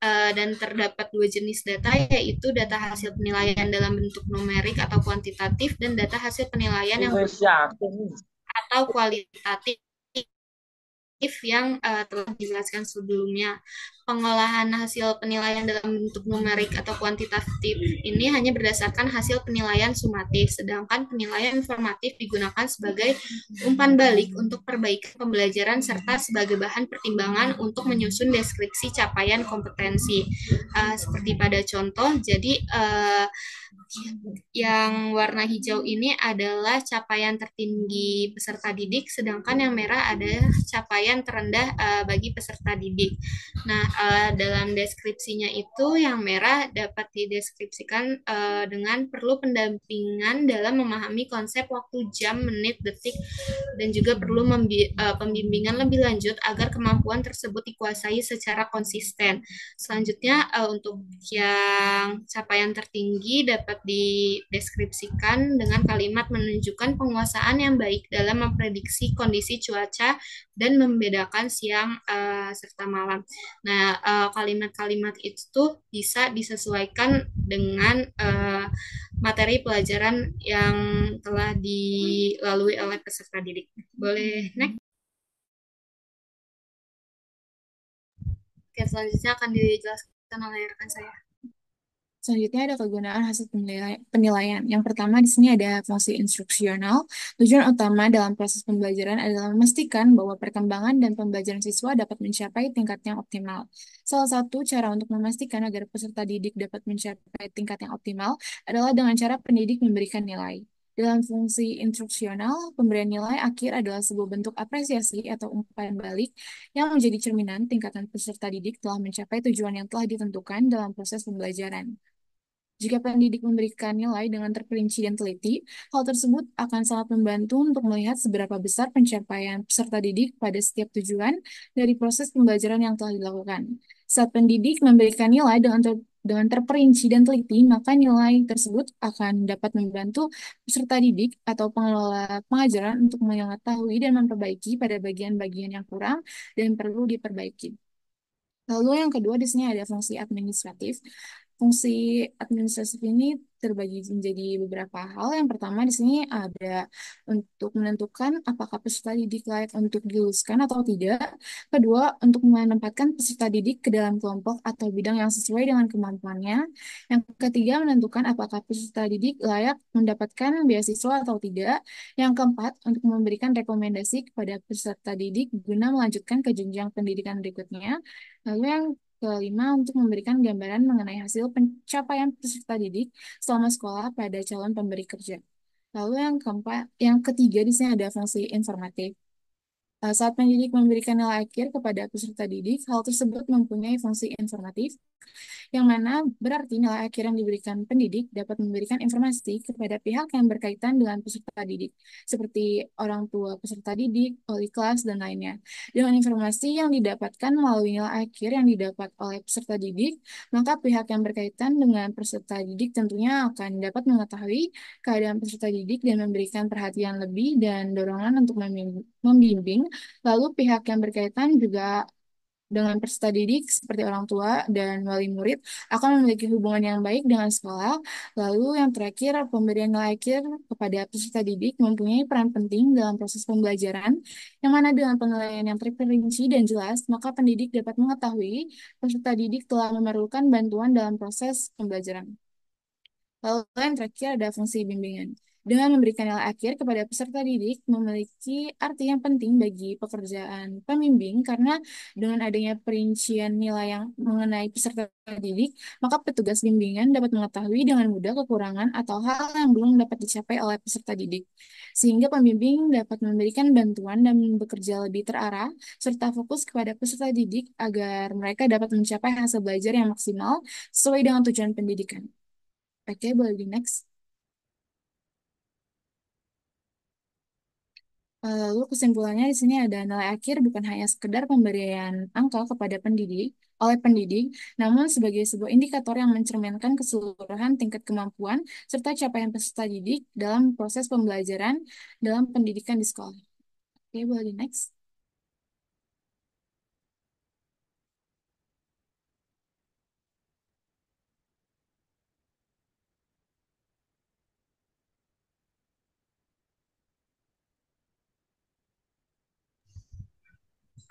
Dan terdapat dua jenis data, yaitu data hasil penilaian dalam bentuk numerik atau kuantitatif dan data hasil penilaian yang atau kualitatif yang telah dijelaskan sebelumnya. Pengolahan hasil penilaian dalam bentuk numerik atau kuantitatif ini hanya berdasarkan hasil penilaian sumatif, sedangkan penilaian informatif digunakan sebagai umpan balik untuk perbaikan pembelajaran serta sebagai bahan pertimbangan untuk menyusun deskripsi capaian kompetensi. Seperti pada contoh, jadi yang warna hijau ini adalah capaian tertinggi peserta didik, sedangkan yang merah adalah capaian terendah bagi peserta didik. Nah, dalam deskripsinya itu yang merah dapat dideskripsikan dengan perlu pendampingan dalam memahami konsep waktu, jam, menit, detik, dan juga perlu pembimbingan lebih lanjut agar kemampuan tersebut dikuasai secara konsisten. Selanjutnya, untuk yang capaian tertinggi dapat dideskripsikan dengan kalimat menunjukkan penguasaan yang baik dalam memprediksi kondisi cuaca dan membedakan siang serta malam. Nah, kalimat-kalimat itu bisa disesuaikan dengan materi pelajaran yang telah dilalui oleh peserta didik. Boleh next? Oke, selanjutnya akan dijelaskan oleh rekan saya. Selanjutnya ada kegunaan hasil penilaian. Yang pertama di sini ada fungsi instruksional. Tujuan utama dalam proses pembelajaran adalah memastikan bahwa perkembangan dan pembelajaran siswa dapat mencapai tingkat yang optimal. Salah satu cara untuk memastikan agar peserta didik dapat mencapai tingkat yang optimal adalah dengan cara pendidik memberikan nilai. Dalam fungsi instruksional, pemberian nilai akhir adalah sebuah bentuk apresiasi atau umpan balik yang menjadi cerminan tingkatan peserta didik telah mencapai tujuan yang telah ditentukan dalam proses pembelajaran. Jika pendidik memberikan nilai dengan terperinci dan teliti, hal tersebut akan sangat membantu untuk melihat seberapa besar pencapaian peserta didik pada setiap tujuan dari proses pembelajaran yang telah dilakukan. Saat pendidik memberikan nilai dengan terperinci dan teliti, maka nilai tersebut akan dapat membantu peserta didik atau pengelola pengajaran untuk mengetahui dan memperbaiki pada bagian-bagian yang kurang dan perlu diperbaiki. Lalu yang kedua di sini ada fungsi administratif. Fungsi administratif ini terbagi menjadi beberapa hal. Yang pertama di sini ada untuk menentukan apakah peserta didik layak untuk diluluskan atau tidak. Kedua, untuk menempatkan peserta didik ke dalam kelompok atau bidang yang sesuai dengan kemampuannya. Yang ketiga, menentukan apakah peserta didik layak mendapatkan beasiswa atau tidak. Yang keempat, untuk memberikan rekomendasi kepada peserta didik guna melanjutkan ke jenjang pendidikan berikutnya. Lalu yang kelima, untuk memberikan gambaran mengenai hasil pencapaian peserta didik selama sekolah pada calon pemberi kerja. Lalu yang keempat, yang ketiga di sini ada fungsi informatif. Saat pendidik memberikan nilai akhir kepada peserta didik, hal tersebut mempunyai fungsi informatif, yang mana berarti nilai akhir yang diberikan pendidik dapat memberikan informasi kepada pihak yang berkaitan dengan peserta didik, seperti orang tua peserta didik, wali kelas, dan lainnya. Dengan informasi yang didapatkan melalui nilai akhir yang didapat oleh peserta didik, maka pihak yang berkaitan dengan peserta didik tentunya akan dapat mengetahui keadaan peserta didik dan memberikan perhatian lebih dan dorongan untuk membimbing. Lalu pihak yang berkaitan juga dengan peserta didik seperti orang tua dan wali murid akan memiliki hubungan yang baik dengan sekolah. Lalu yang terakhir, pemberian nilai akhir kepada peserta didik mempunyai peran penting dalam proses pembelajaran, yang mana dengan penilaian yang terperinci dan jelas, maka pendidik dapat mengetahui peserta didik telah memerlukan bantuan dalam proses pembelajaran. Lalu yang terakhir ada fungsi bimbingan. Dengan memberikan nilai akhir kepada peserta didik memiliki arti yang penting bagi pekerjaan pembimbing karena dengan adanya perincian nilai yang mengenai peserta didik, maka petugas bimbingan dapat mengetahui dengan mudah kekurangan atau hal yang belum dapat dicapai oleh peserta didik. Sehingga pembimbing dapat memberikan bantuan dan bekerja lebih terarah serta fokus kepada peserta didik agar mereka dapat mencapai hasil belajar yang maksimal sesuai dengan tujuan pendidikan. Oke, boleh di next. Lalu kesimpulannya di sini ada nilai akhir bukan hanya sekedar pemberian angka kepada pendidik oleh pendidik, namun sebagai sebuah indikator yang mencerminkan keseluruhan tingkat kemampuan serta capaian peserta didik dalam proses pembelajaran dalam pendidikan di sekolah. Oke, boleh di next.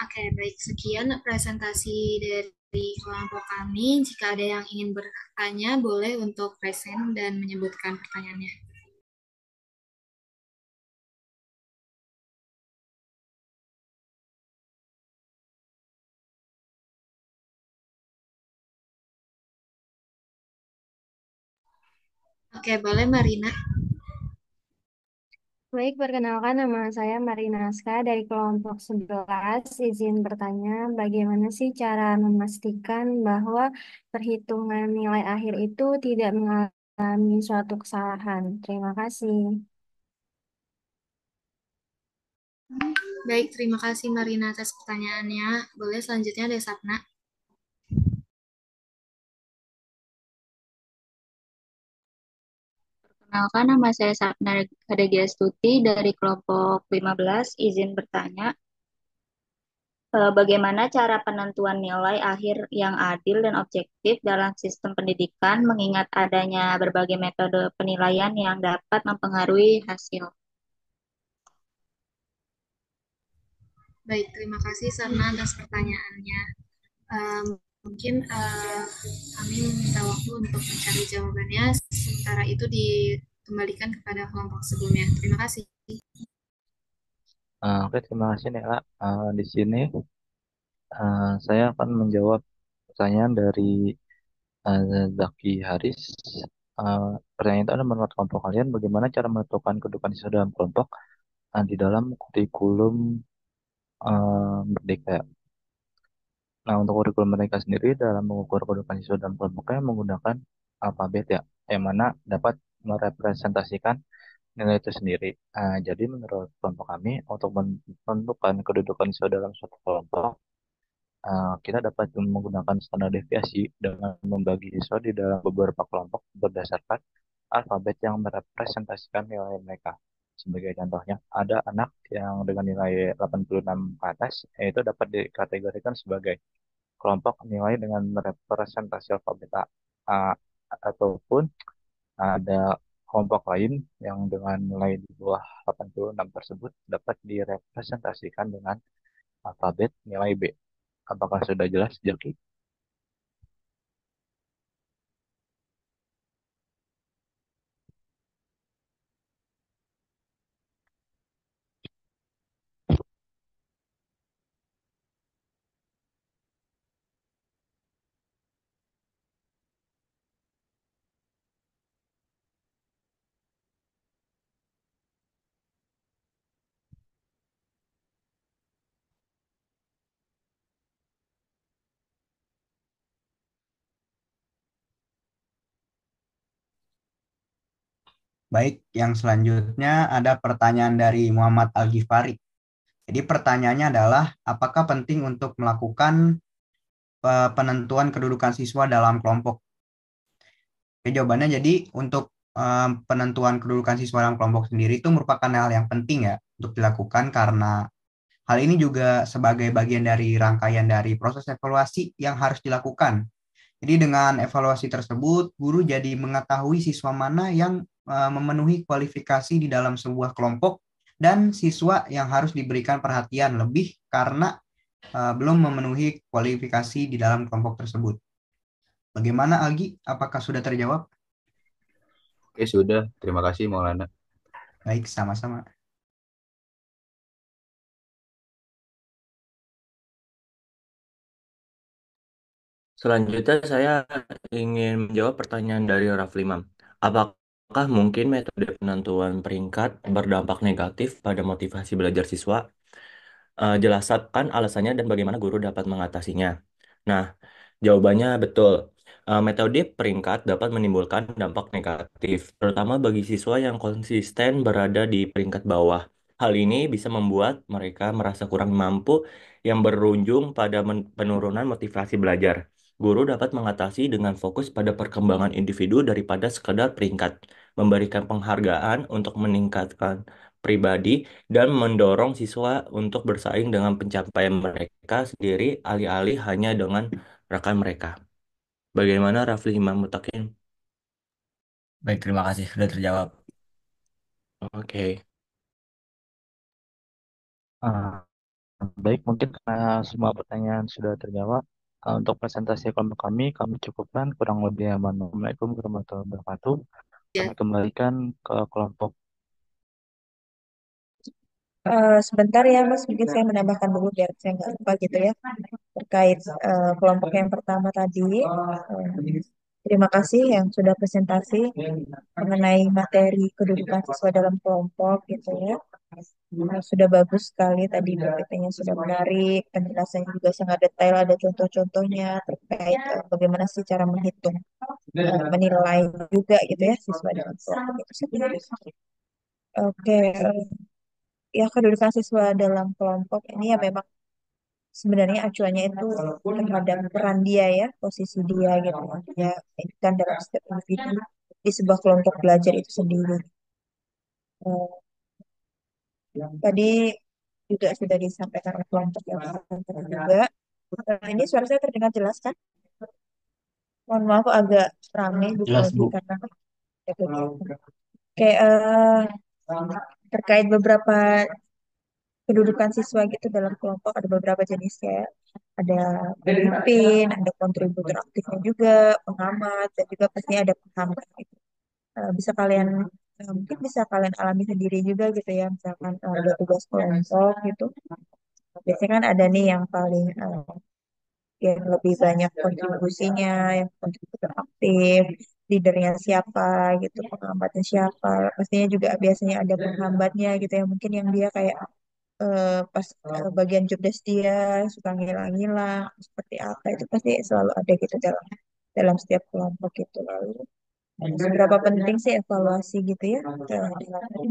Oke, baik. Sekian presentasi dari kelompok kami. Jika ada yang ingin bertanya, boleh untuk present dan menyebutkan pertanyaannya. Oke, boleh Marina. Baik, perkenalkan nama saya Marina Aska dari kelompok 11. Izin bertanya, bagaimana sih cara memastikan bahwa perhitungan nilai akhir itu tidak mengalami suatu kesalahan? Terima kasih. Baik, terima kasih Marina atas pertanyaannya. Boleh selanjutnya ada Sapna. Perkenalkan, nama saya Sapna Kadegiastuti dari kelompok 15. Izin bertanya, bagaimana cara penentuan nilai akhir yang adil dan objektif dalam sistem pendidikan mengingat adanya berbagai metode penilaian yang dapat mempengaruhi hasil? Baik, terima kasih Sapna atas pertanyaannya. Mungkin kami meminta waktu untuk mencari jawabannya, sementara itu dikembalikan kepada kelompok sebelumnya. Terima kasih. Oke, terima kasih Nela. Di sini saya akan menjawab pertanyaan dari Zaki Haris. Pertanyaan itu adalah menurut kelompok kalian bagaimana cara menentukan kedudukan siswa dalam kelompok di dalam kurikulum merdeka. Nah, untuk kurikulum mereka sendiri dalam mengukur kedudukan siswa dalam kelompoknya menggunakan alfabet ya, yang mana dapat merepresentasikan nilai itu sendiri. Jadi menurut kelompok kami untuk menentukan kedudukan siswa dalam suatu kelompok, kita dapat menggunakan standar deviasi dengan membagi siswa di dalam beberapa kelompok berdasarkan alfabet yang merepresentasikan nilai mereka. Sebagai contohnya, ada anak yang dengan nilai 86 ke atas, yaitu dapat dikategorikan sebagai kelompok nilai dengan merepresentasi alfabet A. A- ataupun ada kelompok lain yang dengan nilai di bawah 86 tersebut dapat direpresentasikan dengan alfabet nilai B. Apakah sudah jelas, Jaki? Baik, yang selanjutnya ada pertanyaan dari Muhammad Al-Ghifari. Jadi pertanyaannya adalah, apakah penting untuk melakukan penentuan kedudukan siswa dalam kelompok? Oke, jawabannya jadi untuk penentuan kedudukan siswa dalam kelompok sendiri itu merupakan hal yang penting ya untuk dilakukan karena Hal ini juga sebagai bagian dari rangkaian dari proses evaluasi yang harus dilakukan. Jadi dengan evaluasi tersebut, guru jadi mengetahui siswa mana yang memenuhi kualifikasi di dalam sebuah kelompok dan siswa yang harus diberikan perhatian lebih karena belum memenuhi kualifikasi di dalam kelompok tersebut. Bagaimana Algi? Apakah sudah terjawab? Oke, sudah. Terima kasih Maulana. Baik, sama-sama. Selanjutnya saya ingin menjawab pertanyaan dari Rafli Mam. Apakah mungkin metode penentuan peringkat berdampak negatif pada motivasi belajar siswa? Jelaskan alasannya dan bagaimana guru dapat mengatasinya. Nah, jawabannya betul. Metode peringkat dapat menimbulkan dampak negatif, terutama bagi siswa yang konsisten berada di peringkat bawah. Hal ini bisa membuat mereka merasa kurang mampu yang berujung pada penurunan motivasi belajar. Guru dapat mengatasi dengan fokus pada perkembangan individu daripada sekedar peringkat, memberikan penghargaan untuk meningkatkan pribadi dan mendorong siswa untuk bersaing dengan pencapaian mereka sendiri alih-alih hanya dengan rekan mereka. Bagaimana Rafli Imam Mutakin? Baik, terima kasih sudah terjawab. Oke. Ah, baik, mungkin karena semua pertanyaan sudah terjawab, untuk presentasi kelompok kami cukupkan kurang lebih. Assalamualaikum warahmatullahi wabarakatuh. Ya. Kami kembalikan ke kelompok. Sebentar ya Mas, mungkin saya menambahkan dulu biar saya nggak lupa gitu ya. Terkait kelompok yang pertama tadi. Terima kasih yang sudah presentasi mengenai materi kedudukan siswa dalam kelompok gitu ya. Sudah bagus sekali tadi PPT-nya sudah menarik, penjelasannya juga sangat detail, ada contoh-contohnya terkait bagaimana sih cara menghitung, menilai juga gitu ya siswa dalam kelompok itu sendiri. Oke, ya kedudukan siswa dalam kelompok ini ya memang sebenarnya acuannya itu terhadap peran dia ya, posisi dia gitu. Ya, itu kan dalam setiap individu di sebuah kelompok belajar itu sendiri. Eh, Tadi juga sudah disampaikan oleh kelompok yang tadi juga. Ini suara saya terdengar jelas kan? Mohon maaf agak ramai Bu Jelas, Fauzi Bu. karena kayak terkait beberapa kedudukan siswa gitu dalam kelompok ada beberapa jenisnya. Ada pemimpin, ada kontributor aktifnya juga, pengamat, dan juga pastinya ada penghambat gitu. Bisa kalian mungkin bisa kalian alami sendiri juga gitu ya, misalkan ada tugas kelompok gitu. Biasanya kan ada nih yang paling yang lebih banyak kontribusinya, yang kontributor aktif, leadernya siapa gitu, penghambatnya siapa. Pastinya juga biasanya ada penghambatnya gitu ya, mungkin yang dia kayak pas bagian job desk dia suka ngilang-ngilang seperti apa itu pasti selalu ada gitu dalam dalam setiap kelompok itu. Lalu seberapa penting sih evaluasi gitu ya dalam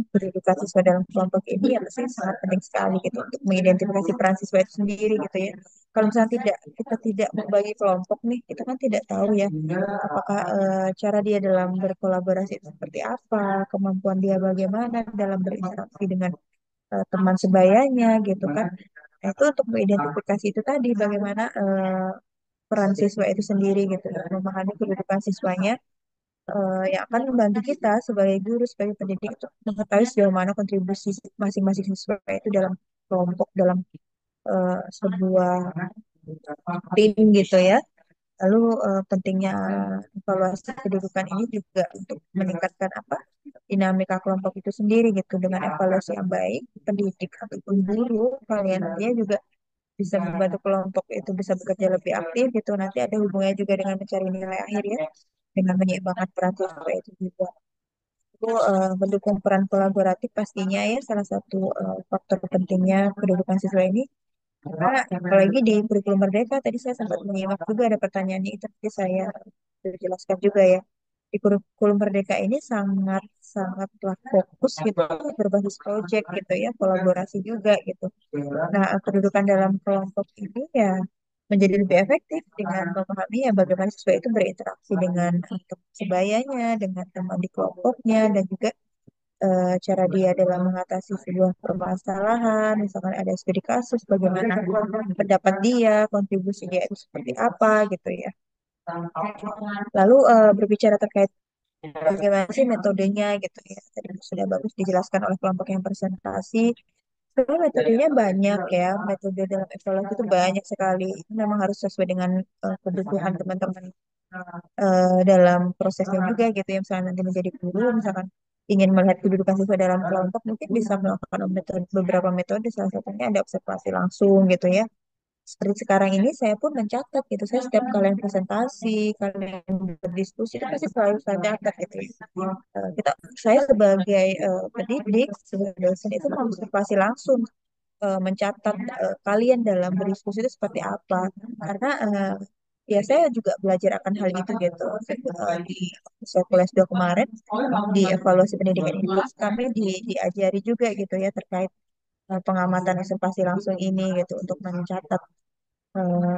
pendidikan siswa dalam kelompok ini ya pasti sangat penting sekali gitu untuk mengidentifikasi peran siswa itu sendiri gitu ya. Kalau misalnya kita tidak membagi kelompok nih, kita kan tidak tahu ya apakah cara dia dalam berkolaborasi itu seperti apa, kemampuan dia bagaimana dalam berinteraksi dengan teman sebayanya gitu kan. Nah, itu untuk mengidentifikasi itu tadi bagaimana peran siswa itu sendiri gitu, memahami kedudukan siswanya yang akan membantu kita sebagai guru, sebagai pendidik untuk mengetahui sejauh mana kontribusi masing-masing siswa itu dalam kelompok, dalam sebuah tim gitu ya. Lalu pentingnya evaluasi kedudukan ini juga untuk meningkatkan apa dinamika kelompok itu sendiri gitu dengan evaluasi yang baik, pendidik ataupun guru kalian dia juga bisa membantu kelompok itu bisa bekerja lebih aktif gitu. Nanti ada hubungannya juga dengan mencari nilai akhir ya, dengan menyeimbangkan peran siswa itu juga. Itu mendukung peran kolaboratif pastinya ya salah satu faktor pentingnya kedudukan siswa ini. Karena apalagi di kurikulum Merdeka tadi saya sempat menyimak juga ada pertanyaannya itu tadi saya sudah jelaskan juga ya. Di kurikulum Merdeka ini sangat sangatlah fokus gitu berbasis proyek gitu ya, kolaborasi juga gitu. Nah, kedudukan dalam kelompok ini ya menjadi lebih efektif dengan memahami ya bagaimana siswa itu berinteraksi dengan teman sebayanya, dengan teman di kelompoknya, dan juga cara dia dalam mengatasi sebuah permasalahan, misalkan ada studi kasus, bagaimana pendapat dia, kontribusi dia itu seperti apa gitu ya. Lalu berbicara terkait bagaimana sih metodenya gitu ya. Tadi sudah bagus dijelaskan oleh kelompok yang presentasi. Sebenarnya metodenya banyak ya, metode dalam evaluasi itu banyak sekali. Itu memang harus sesuai dengan kebutuhan teman-teman dalam prosesnya juga gitu ya. Misalnya nanti menjadi guru, misalkan ingin melihat kedudukan siswa dalam kelompok, mungkin bisa melakukan beberapa metode, salah satunya ada observasi langsung gitu ya. Seperti sekarang ini saya pun mencatat gitu, saya setiap kalian presentasi, kalian berdiskusi itu pasti selalu saya catat gitu ya. Saya sebagai pendidik, sebagai dosen itu mengobservasi langsung, mencatat kalian dalam berdiskusi itu seperti apa. Karena ya saya juga belajar akan hal itu gitu. Di saya kuliah 2 kemarin di evaluasi pendidikan ini kami diajari juga gitu ya terkait pengamatan observasi langsung ini gitu untuk mencatat.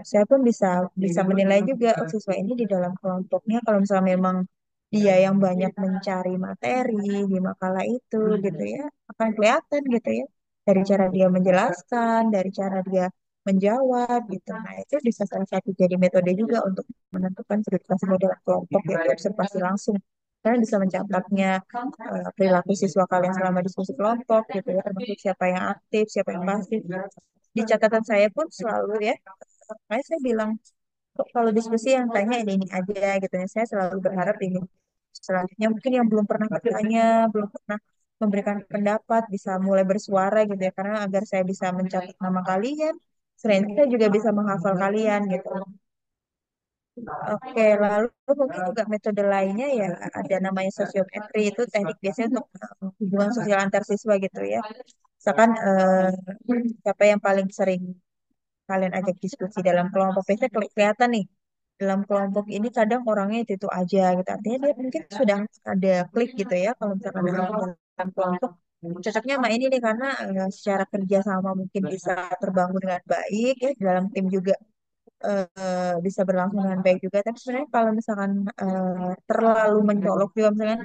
Saya pun bisa bisa menilai juga siswa ini di dalam kelompoknya kalau misalnya memang dia yang banyak mencari materi di makalah itu gitu ya akan kelihatan gitu ya dari cara dia menjelaskan, dari cara dia menjawab gitu. Nah itu bisa salah satu jadi metode juga untuk menentukan prioritas dalam kelompok yaitu observasi langsung. Kalian bisa mencatatnya perilaku siswa kalian selama diskusi kelompok gitu ya termasuk siapa yang aktif, siapa yang pasif. Di catatan saya pun selalu ya makanya saya bilang kok kalau diskusi yang tanya ini aja gitu ya. Saya selalu berharap ini selanjutnya mungkin yang belum pernah bertanya, belum pernah memberikan pendapat bisa mulai bersuara gitu ya. Karena agar saya bisa mencatat nama kalian, selain itu saya juga bisa menghafal kalian gitu. Oke, lalu mungkin juga metode lainnya ya ada namanya sosiometri itu teknik biasanya untuk hubungan sosial antar siswa gitu ya. Misalkan siapa yang paling sering kalian ajak diskusi dalam kelompok biasanya kelihatan nih dalam kelompok ini kadang orangnya itu aja gitu artinya dia mungkin sudah ada klik gitu ya kalau misalkan dalam kelompok cocoknya sama ini nih karena secara kerja sama mungkin bisa terbangun dengan baik ya dalam tim juga bisa berlangsung dengan baik juga tapi sebenarnya kalau misalkan terlalu mencolok juga misalnya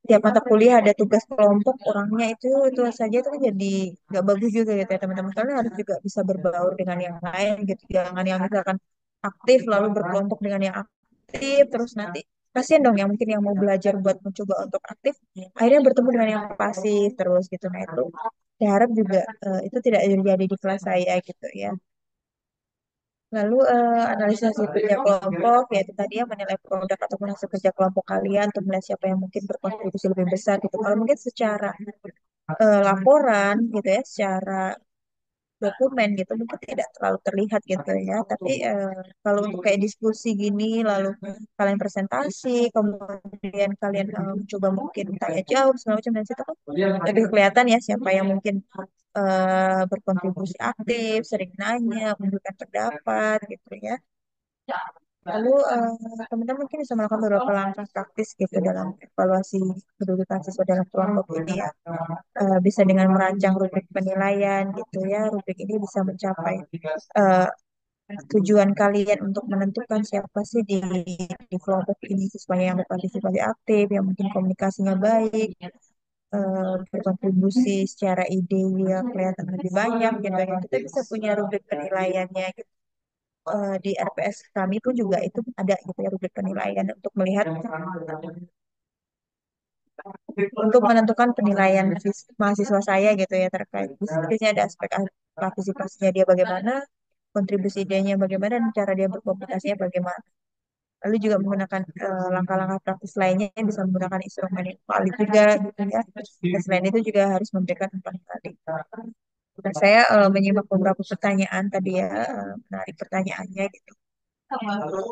tiap mata kuliah ada tugas kelompok orangnya itu saja itu kan jadi nggak bagus juga gitu ya teman-teman kalian harus juga bisa berbaur dengan yang lain gitu jangan yang misalkan aktif lalu berkelompok dengan yang aktif terus nanti kasihan dong yang mungkin yang mau belajar buat mencoba untuk aktif akhirnya bertemu dengan yang pasif terus gitu nah itu saya harap juga itu tidak terjadi di kelas saya gitu ya. Lalu analisis hasil kerja kelompok, yaitu tadi yang menilai produk ataupun hasil kerja kelompok kalian untuk melihat siapa yang mungkin berkontribusi lebih besar gitu. Kalau mungkin secara laporan gitu ya, secara dokumen gitu mungkin tidak terlalu terlihat gitu ya. Tapi kalau untuk kayak diskusi gini, lalu kalian presentasi, kemudian kalian coba mungkin tanya jawab segala macam dan situ kan lebih kelihatan ya siapa yang mungkin berkontribusi aktif, sering nanya, memberikan pendapat gitu ya. Lalu teman-teman mungkin bisa melakukan beberapa langkah praktis gitu dalam evaluasi kedudukan siswa dalam kelompok ini ya. Bisa dengan merancang rubrik penilaian gitu ya. Rubrik ini bisa mencapai eh, tujuan kalian untuk menentukan siapa sih di kelompok ini siswanya yang berpartisipasi aktif, yang mungkin komunikasinya baik, berkontribusi secara ide yang kelihatan lebih banyak gitu ya. Kita bisa punya rubrik penilaiannya gitu. Di RPS kami pun juga itu ada gitu ya rubrik penilaian untuk melihat untuk menentukan penilaian mahasiswa saya gitu ya terkait biasanya ada aspek partisipasinya dia bagaimana kontribusi idenya bagaimana dan cara dia berkomunikasinya bagaimana lalu juga menggunakan langkah-langkah praktis lainnya yang bisa menggunakan instrumen yang valid juga gitu ya dan selain itu juga harus memberikan umpan balik. Nah, saya menyimak beberapa pertanyaan tadi ya menarik pertanyaannya gitu.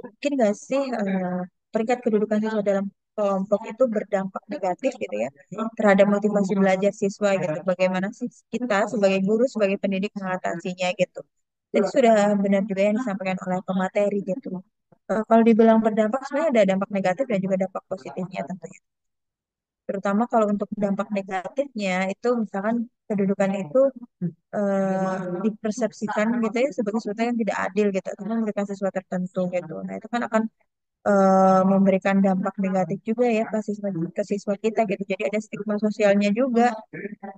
Mungkin nggak sih peringkat kedudukan siswa dalam kelompok itu berdampak negatif gitu ya terhadap motivasi belajar siswa gitu. Bagaimana sih kita sebagai guru, sebagai pendidik mengatasinya gitu. Jadi sudah benar juga yang disampaikan oleh pemateri gitu. Kalau dibilang berdampak, sebenarnya ada dampak negatif dan juga dampak positifnya tentunya. Terutama kalau untuk dampak negatifnya itu misalkan kedudukan itu dipersepsikan gitu ya sebagai sesuatu yang tidak adil gitu atau memberikan sesuatu tertentu gitu. Nah itu kan akan memberikan dampak negatif juga ya ke siswa kita gitu. Jadi ada stigma sosialnya juga.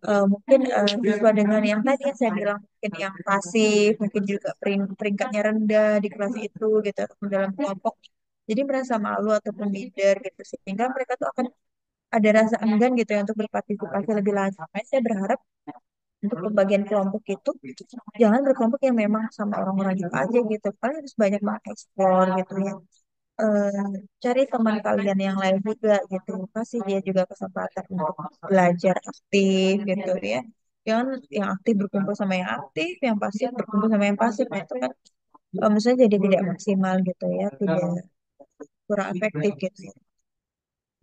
Mungkin siswa dengan yang tadi yang saya bilang mungkin yang pasif, mungkin juga peringkatnya rendah di kelas itu gitu ataupun dalam kelompok. Jadi merasa malu ataupun minder gitu sehingga mereka tuh akan ada rasa enggan gitu ya untuk berpartisipasi lebih lanjut. Makanya saya berharap untuk pembagian kelompok itu jangan berkelompok yang memang sama orang-orang itu aja gitu. Kalian harus banyak mengeksplor gitu ya. Eh, Cari teman kalian yang lain juga gitu. Kasih dia juga kesempatan untuk belajar aktif gitu ya. Jangan yang aktif berkumpul sama yang aktif, yang pasif berkumpul sama yang pasif. Nah, itu kan misalnya jadi tidak maksimal gitu ya, tidak kurang efektif gitu ya.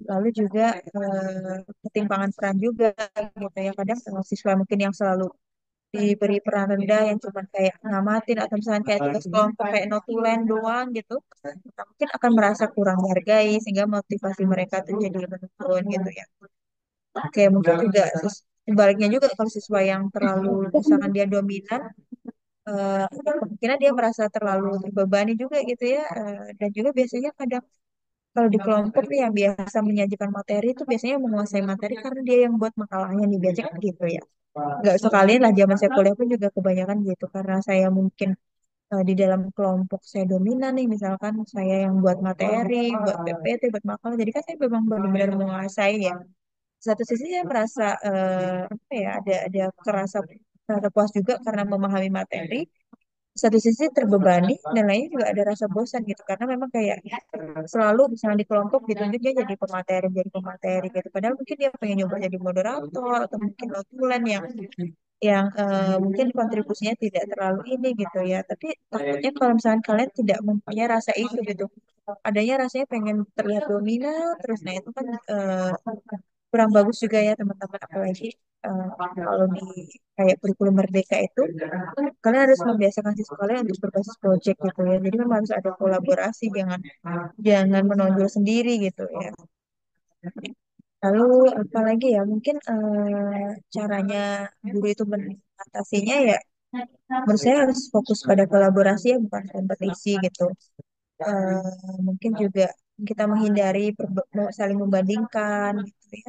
Lalu juga ketimpangan peran juga gitu ya. Kadang siswa mungkin yang selalu diberi peran rendah yang cuma kayak ngamatin atau misalnya kayak tugas kelompok kayak notulen doang gitu, nah, mungkin akan merasa kurang dihargai sehingga motivasi mereka tuh jadi menurun gitu ya. Oke, mungkin juga sebaliknya juga kalau siswa yang terlalu misalkan dia dominan, kemungkinan dia merasa terlalu terbebani juga gitu ya. Dan juga biasanya kadang kalau di kelompok nih yang biasa menyajikan materi itu biasanya menguasai materi karena dia yang buat makalahnya nih biasanya kan gitu ya. Nggak sekalian lah zaman saya kuliah pun juga kebanyakan gitu karena saya mungkin di dalam kelompok saya dominan nih misalkan saya yang buat materi, buat PPT, buat makalah. Jadi kan saya memang benar-benar menguasai ya. Satu sisi saya merasa apa ya ada kerasa puas juga karena memahami materi. Satu sisi terbebani dan lainnya juga ada rasa bosan gitu karena memang kayak selalu misalnya di kelompok ditunjuk dia jadi pemateri gitu padahal mungkin dia pengen nyoba jadi moderator atau mungkin notulen yang mungkin kontribusinya tidak terlalu ini gitu ya tapi takutnya kalau misalnya kalian tidak mempunyai rasa itu gitu adanya rasanya pengen terlihat dominan terus nah itu kan kurang bagus juga ya teman-teman apalagi kalau di kayak kurikulum merdeka itu kalian harus membiasakan siswa kalian untuk berbasis project gitu ya jadi memang harus ada kolaborasi jangan jangan menonjol sendiri gitu ya lalu apalagi ya mungkin caranya guru itu mengatasinya ya menurut saya harus fokus pada kolaborasi ya bukan kompetisi gitu mungkin juga kita menghindari saling membandingkan gitu ya.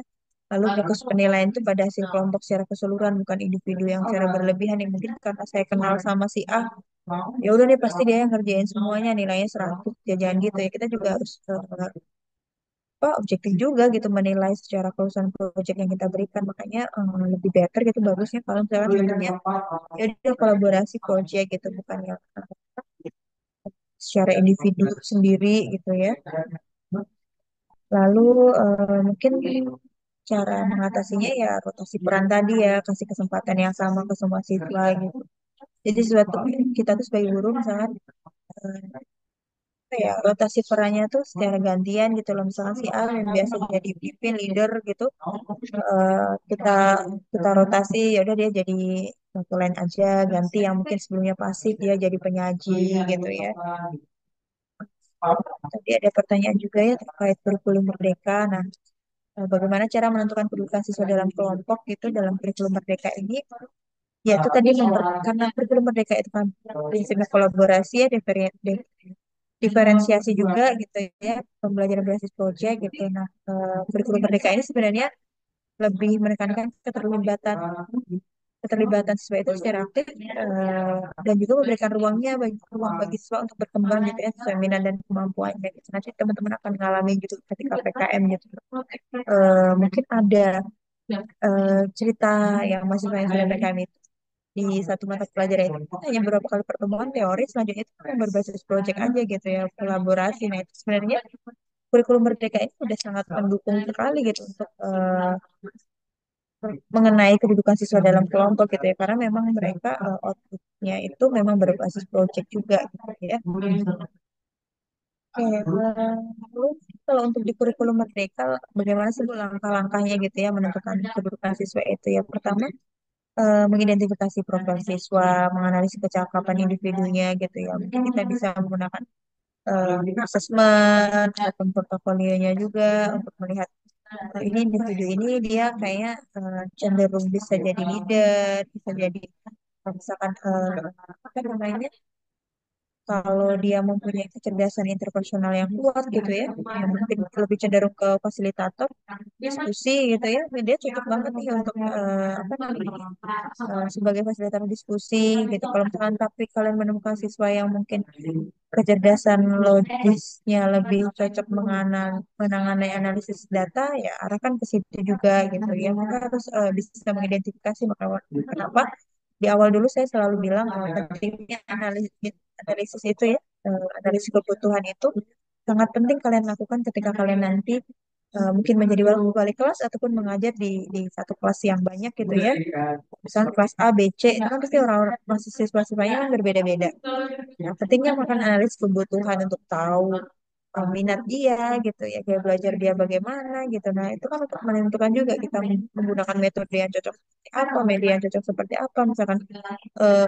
Lalu fokus penilaian itu pada hasil kelompok secara keseluruhan bukan individu yang secara berlebihan yang mungkin karena saya kenal sama si A ya udah deh pasti dia yang ngerjain semuanya nilainya 100 ya jangan gitu ya kita juga harus objektif juga gitu menilai secara kelulusan proyek yang kita berikan makanya lebih better gitu bagusnya kalau misalnya contohnya ya udah kolaborasi proyek gitu bukan yang secara individu sendiri gitu ya. Lalu mungkin cara mengatasinya ya rotasi peran tadi ya, kasih kesempatan yang sama ke semua siswa gitu. Jadi suatu kita tuh sebagai guru misalnya apa ya rotasi perannya tuh secara gantian gitu loh. Misalnya si A yang biasa jadi pimpin leader gitu, kita kita rotasi ya udah dia jadi satu lain aja ganti yang mungkin sebelumnya pasif dia jadi penyaji gitu ya. Tadi ada pertanyaan juga ya terkait kurikulum merdeka. Nah, bagaimana cara menentukan kedudukan siswa dalam kelompok gitu dalam kurikulum merdeka ini? Yaitu tadi karena kurikulum merdeka itu kan prinsipnya kolaborasi ya, diferensiasi juga gitu ya, pembelajaran berbasis proyek gitu. Nah, kurikulum merdeka ini sebenarnya lebih menekankan keterlibatan siswa itu secara aktif dan juga memberikan ruang bagi siswa untuk berkembang gitu ya sesuai minat dan kemampuannya gitu. Nanti teman-teman akan mengalami gitu ketika PKM gitu. Mungkin ada cerita yang mahasiswa yang sudah PKM itu di satu mata pelajaran itu hanya beberapa kali pertemuan teori selanjutnya itu kan berbasis proyek aja gitu ya kolaborasi. Nah itu sebenarnya kurikulum merdeka ini udah sangat mendukung sekali gitu untuk mengenai kedudukan siswa dalam kelompok gitu ya karena memang mereka outputnya itu memang berbasis project juga gitu ya. Oke, lalu kalau untuk di kurikulum merdeka bagaimana sih Bu langkah-langkahnya gitu ya menentukan kedudukan siswa itu ya pertama mengidentifikasi profil siswa, menganalisis kecakapan individunya gitu ya. Mungkin kita bisa menggunakan asesmen atau portofolionya juga untuk melihat ini individu ini dia kayaknya cenderung bisa jadi leader, bisa jadi misalkan apa namanya kalau dia mempunyai kecerdasan interpersonal yang kuat gitu ya, yang mungkin lebih cenderung ke fasilitator, diskusi gitu ya, dia cocok banget nih untuk apa namanya sebagai fasilitator diskusi gitu. Kalau misalkan tapi kalian menemukan siswa yang mungkin kecerdasan logisnya lebih cocok menangani analisis data, ya arahkan ke situ juga gitu ya. Mereka harus bisa mengidentifikasi maka kenapa di awal dulu saya selalu bilang pentingnya analisis itu ya, analisis kebutuhan itu sangat penting kalian lakukan ketika kalian nanti mungkin menjadi wali kelas ataupun mengajar di satu kelas yang banyak gitu ya. Misalnya kelas A, B, C, itu kan pasti orang-orang siswa-siswanya kan berbeda-beda. Nah, pentingnya makan analisis kebutuhan untuk tahu minat dia gitu ya, gaya belajar dia bagaimana gitu. Nah, itu kan untuk menentukan juga kita menggunakan metode yang cocok seperti apa, media yang cocok seperti apa. Misalkan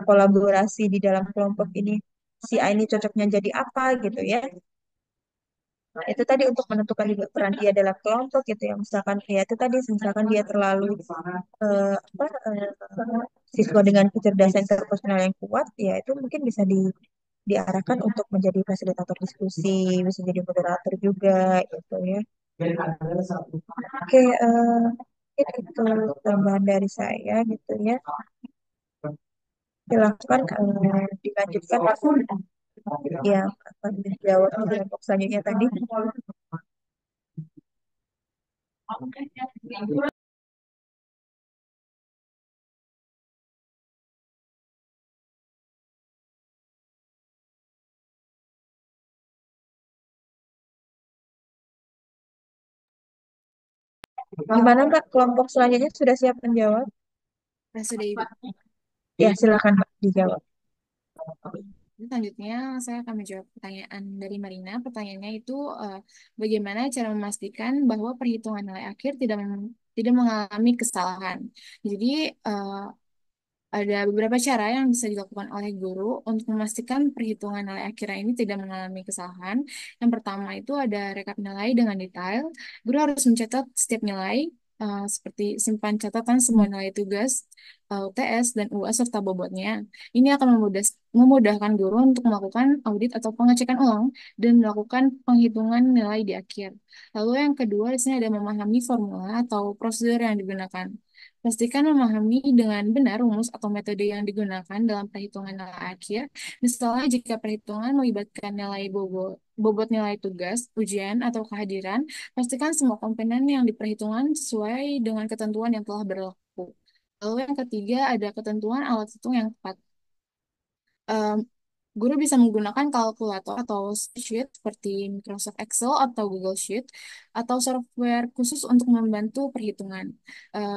kolaborasi di dalam kelompok ini si A ini cocoknya jadi apa gitu ya. Nah, itu tadi untuk menentukan juga peran dia dalam kelompok gitu ya. Misalkan ya itu tadi misalkan dia terlalu apa siswa dengan kecerdasan interpersonal yang kuat, ya itu mungkin bisa diarahkan untuk menjadi fasilitator diskusi, bisa jadi moderator juga gitu ya. Oke, itu tambahan dari saya gitu ya. Silakan dilanjutkan yang akan dijawab di kelompok selanjutnya tadi. Gimana Mbak, kelompok selanjutnya sudah siap menjawab? Sudah, Ibu. Ya, silakan Mbak dijawab. Selanjutnya, saya akan menjawab pertanyaan dari Marina. Pertanyaannya itu, bagaimana cara memastikan bahwa perhitungan nilai akhir tidak mengalami kesalahan? Jadi, ada beberapa cara yang bisa dilakukan oleh guru untuk memastikan perhitungan nilai akhirnya ini tidak mengalami kesalahan. Yang pertama itu ada rekap nilai dengan detail. Guru harus mencatat setiap nilai, seperti simpan catatan semua nilai tugas, UTS, dan UAS serta bobotnya. Ini akan memudahkan guru untuk melakukan audit atau pengecekan ulang dan melakukan penghitungan nilai di akhir. Lalu yang kedua, di sini ada memahami formula atau prosedur yang digunakan. Pastikan memahami dengan benar rumus atau metode yang digunakan dalam perhitungan nilai akhir. Misalnya, jika perhitungan melibatkan nilai bobot nilai tugas, ujian, atau kehadiran, pastikan semua komponen yang diperhitungkan sesuai dengan ketentuan yang telah berlaku. Lalu yang ketiga, ada ketentuan alat hitung yang tepat. Guru bisa menggunakan kalkulator atau spreadsheet seperti Microsoft Excel atau Google Sheet atau software khusus untuk membantu perhitungan.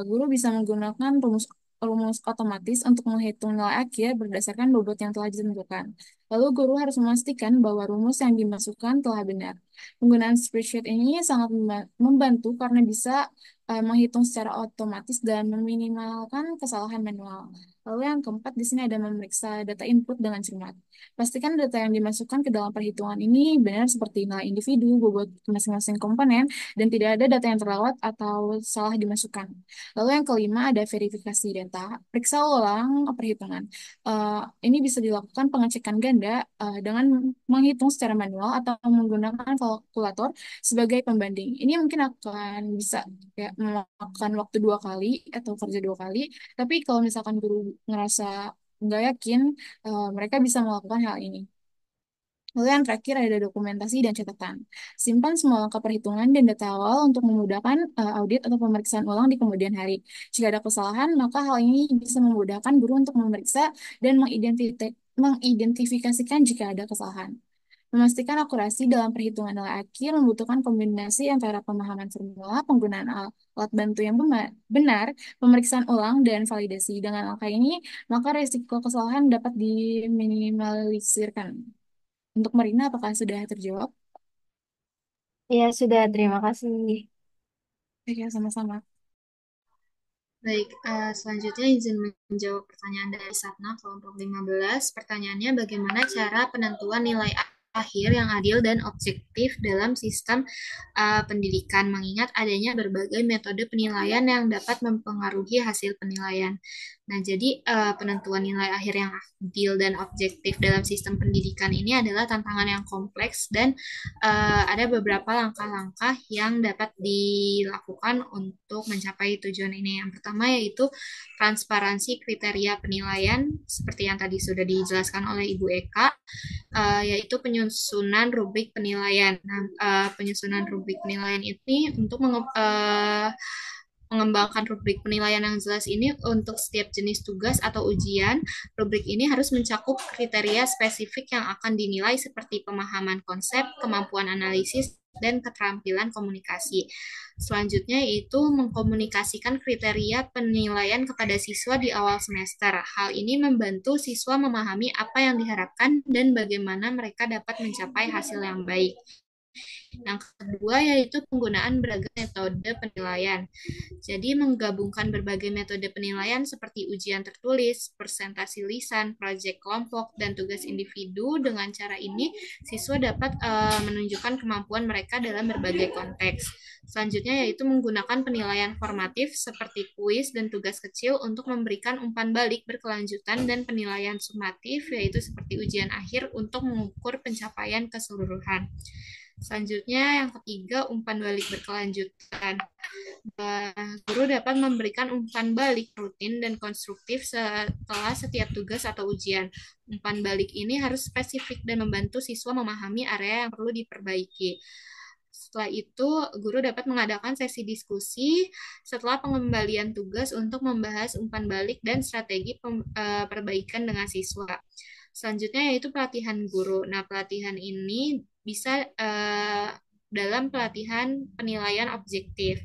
Guru bisa menggunakan rumus rumus otomatis untuk menghitung nilai akhir berdasarkan bobot yang telah ditentukan. Lalu guru harus memastikan bahwa rumus yang dimasukkan telah benar. Penggunaan spreadsheet ini sangat membantu karena bisa menghitung secara otomatis dan meminimalkan kesalahan manual. Lalu yang keempat, di sini ada memeriksa data input dengan cermat. Pastikan data yang dimasukkan ke dalam perhitungan ini benar seperti nilai individu, bobot masing-masing komponen, dan tidak ada data yang terlewat atau salah dimasukkan. Lalu yang kelima ada verifikasi data. Periksa ulang perhitungan. Ini bisa dilakukan pengecekan ganda dengan menghitung secara manual atau menggunakan kalkulator sebagai pembanding. Ini mungkin akan bisa ya, memakan waktu 2 kali atau kerja 2 kali. Tapi kalau misalkan guru ngerasa nggak yakin, mereka bisa melakukan hal ini. Lalu yang terakhir ada dokumentasi dan catatan. Simpan semua langkah perhitungan dan data awal untuk memudahkan audit atau pemeriksaan ulang di kemudian hari. Jika ada kesalahan, maka hal ini bisa memudahkan guru untuk memeriksa dan mengidentifikasikan jika ada kesalahan. Memastikan akurasi dalam perhitungan nilai akhir membutuhkan kombinasi antara pemahaman formula, penggunaan alat bantu yang benar, pemeriksaan ulang, dan validasi. Dengan angka ini, maka risiko kesalahan dapat diminimalisirkan. Untuk Marina, apakah sudah terjawab? Ya, sudah. Terima kasih. Oke, sama-sama. Baik, selanjutnya izin menjawab pertanyaan dari Satna kelompok 15. Pertanyaannya, bagaimana cara penentuan nilai akhir yang adil dan objektif dalam sistem pendidikan, mengingat adanya berbagai metode penilaian yang dapat mempengaruhi hasil penilaian. Nah, jadi penentuan nilai akhir yang adil dan objektif dalam sistem pendidikan ini adalah tantangan yang kompleks dan ada beberapa langkah-langkah yang dapat dilakukan untuk mencapai tujuan ini. Yang pertama yaitu transparansi kriteria penilaian, seperti yang tadi sudah dijelaskan oleh Ibu Eka, yaitu penyusunan rubrik penilaian. Nah, penyusunan rubrik penilaian ini untuk mengembangkan rubrik penilaian yang jelas ini untuk setiap jenis tugas atau ujian. Rubrik ini harus mencakup kriteria spesifik yang akan dinilai seperti pemahaman konsep, kemampuan analisis, dan keterampilan komunikasi. Selanjutnya yaitu mengkomunikasikan kriteria penilaian kepada siswa di awal semester. Hal ini membantu siswa memahami apa yang diharapkan dan bagaimana mereka dapat mencapai hasil yang baik. Yang kedua yaitu penggunaan beragam metode penilaian. Jadi menggabungkan berbagai metode penilaian seperti ujian tertulis, presentasi lisan, proyek kelompok, dan tugas individu. Dengan cara ini, siswa dapat menunjukkan kemampuan mereka dalam berbagai konteks. Selanjutnya yaitu menggunakan penilaian formatif seperti kuis dan tugas kecil untuk memberikan umpan balik berkelanjutan dan penilaian sumatif yaitu seperti ujian akhir untuk mengukur pencapaian keseluruhan. Selanjutnya, yang ketiga, umpan balik berkelanjutan. Guru dapat memberikan umpan balik rutin dan konstruktif setelah setiap tugas atau ujian. Umpan balik ini harus spesifik dan membantu siswa memahami area yang perlu diperbaiki. Setelah itu, guru dapat mengadakan sesi diskusi setelah pengembalian tugas untuk membahas umpan balik dan strategi perbaikan dengan siswa. Selanjutnya yaitu pelatihan guru. Nah, pelatihan ini bisa dalam pelatihan penilaian objektif.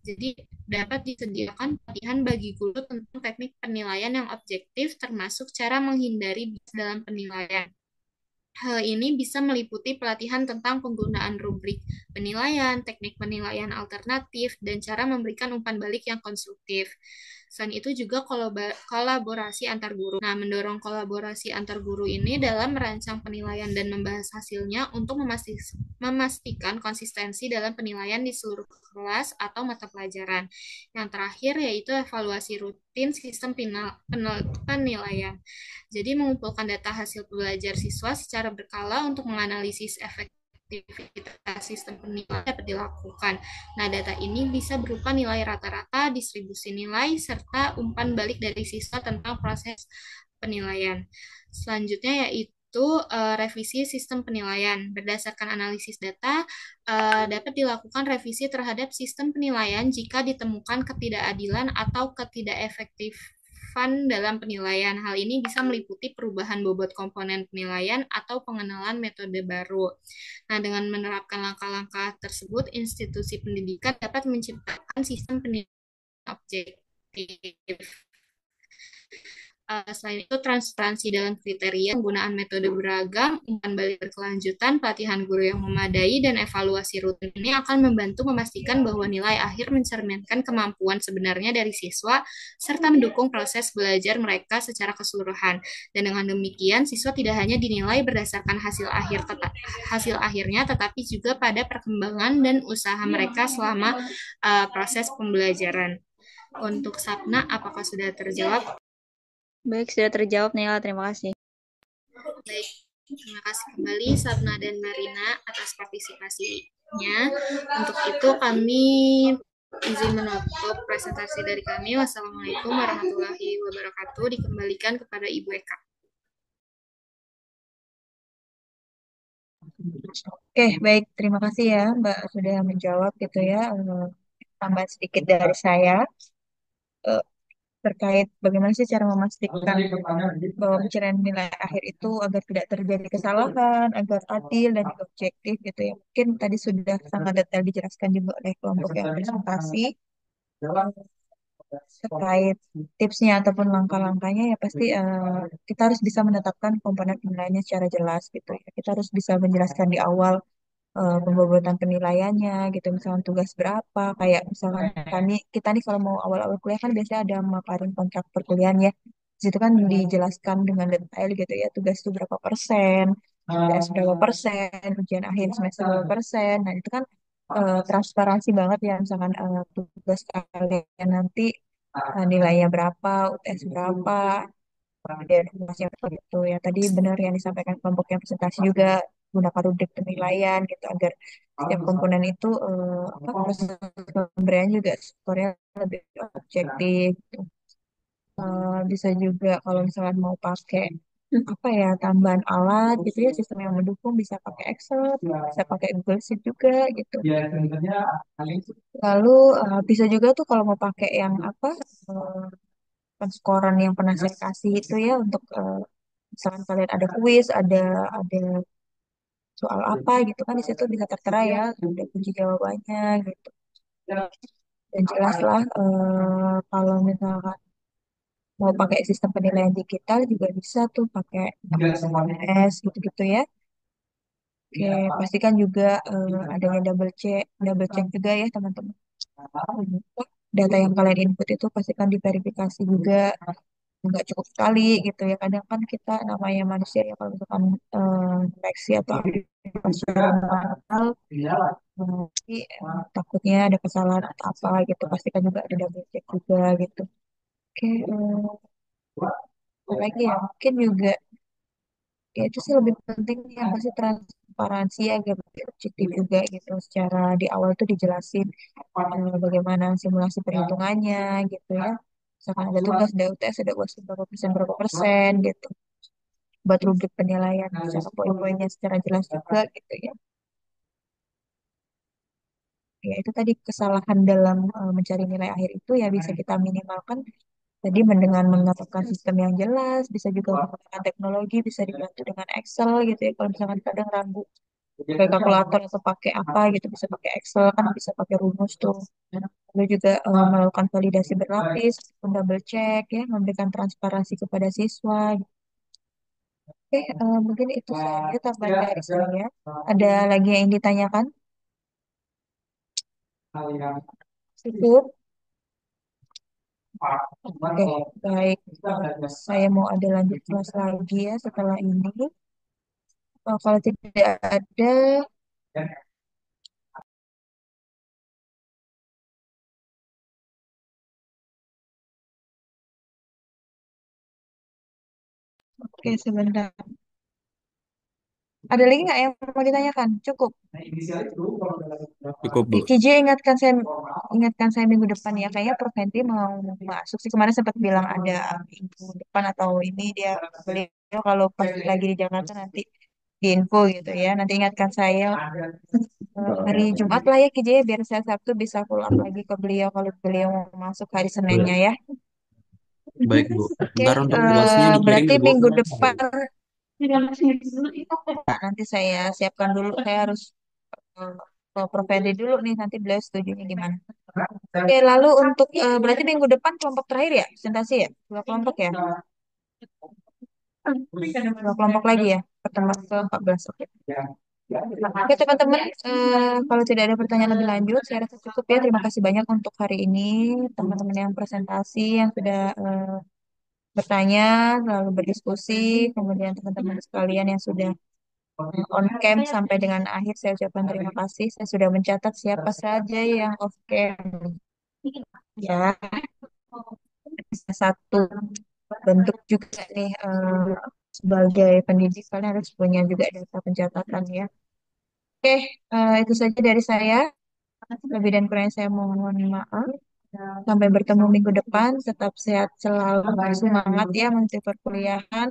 Jadi dapat disediakan pelatihan bagi guru tentang teknik penilaian yang objektif termasuk cara menghindari bias dalam penilaian. Hal ini bisa meliputi pelatihan tentang penggunaan rubrik penilaian, teknik penilaian alternatif, dan cara memberikan umpan balik yang konstruktif. Selain itu juga kolaborasi antar guru. Nah, mendorong kolaborasi antar guru ini dalam merancang penilaian dan membahas hasilnya untuk memastikan konsistensi dalam penilaian di seluruh kelas atau mata pelajaran. Yang terakhir yaitu evaluasi rutin sistem penilaian. Jadi mengumpulkan data hasil belajar siswa secara berkala untuk menganalisis efektivitas sistem penilaian dapat dilakukan. Nah, data ini bisa berupa nilai rata-rata, distribusi nilai, serta umpan balik dari siswa tentang proses penilaian. Selanjutnya yaitu revisi sistem penilaian. Berdasarkan analisis data, dapat dilakukan revisi terhadap sistem penilaian jika ditemukan ketidakadilan atau ketidakefektifan dalam penilaian. Hal ini bisa meliputi perubahan bobot komponen penilaian atau pengenalan metode baru. Nah, dengan menerapkan langkah-langkah tersebut, institusi pendidikan dapat menciptakan sistem penilaian objektif. Selain itu, transparansi dalam kriteria, penggunaan metode beragam, umpan balik berkelanjutan, pelatihan guru yang memadai, dan evaluasi rutin ini akan membantu memastikan bahwa nilai akhir mencerminkan kemampuan sebenarnya dari siswa, serta mendukung proses belajar mereka secara keseluruhan. Dan dengan demikian, siswa tidak hanya dinilai berdasarkan hasil akhirnya, tetapi juga pada perkembangan dan usaha mereka selama proses pembelajaran. Untuk Sapna, apakah sudah terjawab? Baik, sudah terjawab Nela, terima kasih. Baik, terima kasih kembali Sapna dan Marina atas partisipasinya. Untuk itu kami izin menutup presentasi dari kami. Wassalamualaikum warahmatullahi wabarakatuh. Dikembalikan kepada Ibu Eka. Oke, baik. Terima kasih ya, Mbak, sudah menjawab gitu ya. Tambah sedikit dari saya terkait bagaimana sih cara memastikan bahwa pencarian nilai akhir itu agar tidak terjadi kesalahan, agar adil dan juga objektif gitu ya. Mungkin tadi sudah sangat detail dijelaskan juga oleh kelompok yang presentasi terkait tipsnya ataupun langkah-langkahnya ya pasti kita harus bisa menetapkan komponen penilaiannya secara jelas gitu ya. Kita harus bisa menjelaskan di awal pembobotan penilaiannya gitu misalnya tugas berapa kayak misalkan kita nih kalau mau awal-awal kuliah kan biasanya ada maparin kontrak perkuliahan ya di situ kan dijelaskan dengan detail gitu ya tugas itu berapa persen UTS berapa persen ujian akhir semester berapa persen nah itu kan transparansi banget ya misalkan tugas kalian nanti nilainya berapa, UTS berapa, kemudian informasi apa gitu ya. Tadi benar yang disampaikan kelompok yang presentasi juga gunakan rubrik penilaian gitu agar setiap komponen itu apa proses pemberian juga skornya lebih objektif gitu. Bisa juga kalau misalnya mau pakai apa ya tambahan alat gitu ya sistem yang mendukung bisa pakai Excel, bisa pakai Google Sheet juga gitu. Lalu bisa juga tuh kalau mau pakai yang apa penskoran yang pernah saya kasih itu ya untuk misalkan kalian ada kuis, ada soal apa gitu kan di situ bisa tertera ya ada kunci jawabannya gitu. Dan jelaslah kalau misalkan mau pakai sistem penilaian digital juga bisa tuh pakai LMS gitu-gitu ya. Oke, pastikan juga adanya double check juga ya teman-teman. Data yang kalian input itu pastikan diverifikasi juga, nggak cukup sekali gitu ya. Kadang kan kita namanya manusia ya kalau misalkan koreksi atau manual, nanti takutnya ada kesalahan atau apa gitu. Pastikan juga ada double check juga gitu. Oke, apa lagi ya mungkin juga ya itu sih lebih penting yang pasti transparansi agar lebih objektif juga gitu secara di awal itu dijelasin bagaimana simulasi perhitungannya gitu ya misalkan ada tugas ada UTS ada UAS berapa persen gitu buat rubrik penilaian secara poin-poinnya secara jelas juga gitu ya ya itu tadi kesalahan dalam mencari nilai akhir itu ya bisa kita minimalkan tadi dengan menetapkan sistem yang jelas, bisa juga menggunakan teknologi, bisa dibantu dengan Excel gitu ya. Kalau misalkan kadang ragu pakai kalkulator atau pakai apa gitu, bisa pakai Excel kan bisa pakai rumus tuh. Lalu juga melakukan validasi berlapis, double check ya, memberikan transparansi kepada siswa. Oke, mungkin itu saja tambahan dari saya. Ada lagi yang ingin ditanyakan? Cukup? Oke, baik. Saya mau ada lanjut kelas lagi ya setelah ini. Kalau tidak ada, oke sebentar. Ada lagi nggak yang mau ditanyakan? Cukup. Cukup, Bu. KJ ingatkan saya minggu depan ya. Kayaknya Prof. Henry mau masuk sih. Kemarin sempat bilang ada minggu depan atau ini dia beliau kalau pas lagi di Jakarta nanti di info gitu ya. Nanti ingatkan saya hari Jumat lah ya KJ ya, biar saya Sabtu bisa follow up lagi ke beliau kalau beliau mau masuk hari Seninnya ya. Baik, Bu. Oke, Ntar untuk UASnya dikirim berarti ya, Bu. minggu depan nah, nanti saya siapkan dulu. Saya harus eh, ke Prof. Henry dulu nih. Nanti beliau setujunya gimana. Oke, lalu untuk berarti minggu depan kelompok terakhir ya, presentasi ya, dua kelompok ya, dua kelompok lagi ya, pertemuan ke-14. Oke. Oke teman-teman, kalau tidak ada pertanyaan lebih lanjut, saya rasa cukup ya. Terima kasih banyak untuk hari ini teman-teman yang presentasi, yang sudah bertanya, lalu berdiskusi, kemudian teman-teman sekalian yang sudah on cam sampai dengan akhir. Saya ucapkan terima kasih. Saya sudah mencatat siapa saja yang off cam ya. Bisa satu bentuk juga nih sebagai pendidik kalian harus punya juga data pencatatan ya. Oke, itu saja dari saya. Lebih dan kurangnya saya mohon maaf. Sampai bertemu minggu depan. Tetap sehat selalu, semangat ya mengikuti perkuliahan.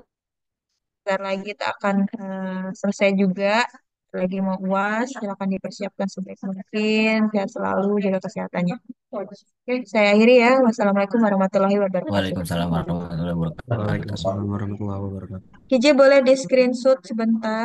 Bentar lagi kita akan selesai juga. Lagi mau UAS, silakan dipersiapkan sebaik mungkin. Sehat selalu, jaga kesehatannya. Oke, saya akhiri ya. Wassalamualaikum warahmatullahi wabarakatuh. Waalaikumsalam warahmatullahi wabarakatuh. Waalaikumsalam warahmatullahi wabarakatuh. KJ boleh di screenshot sebentar.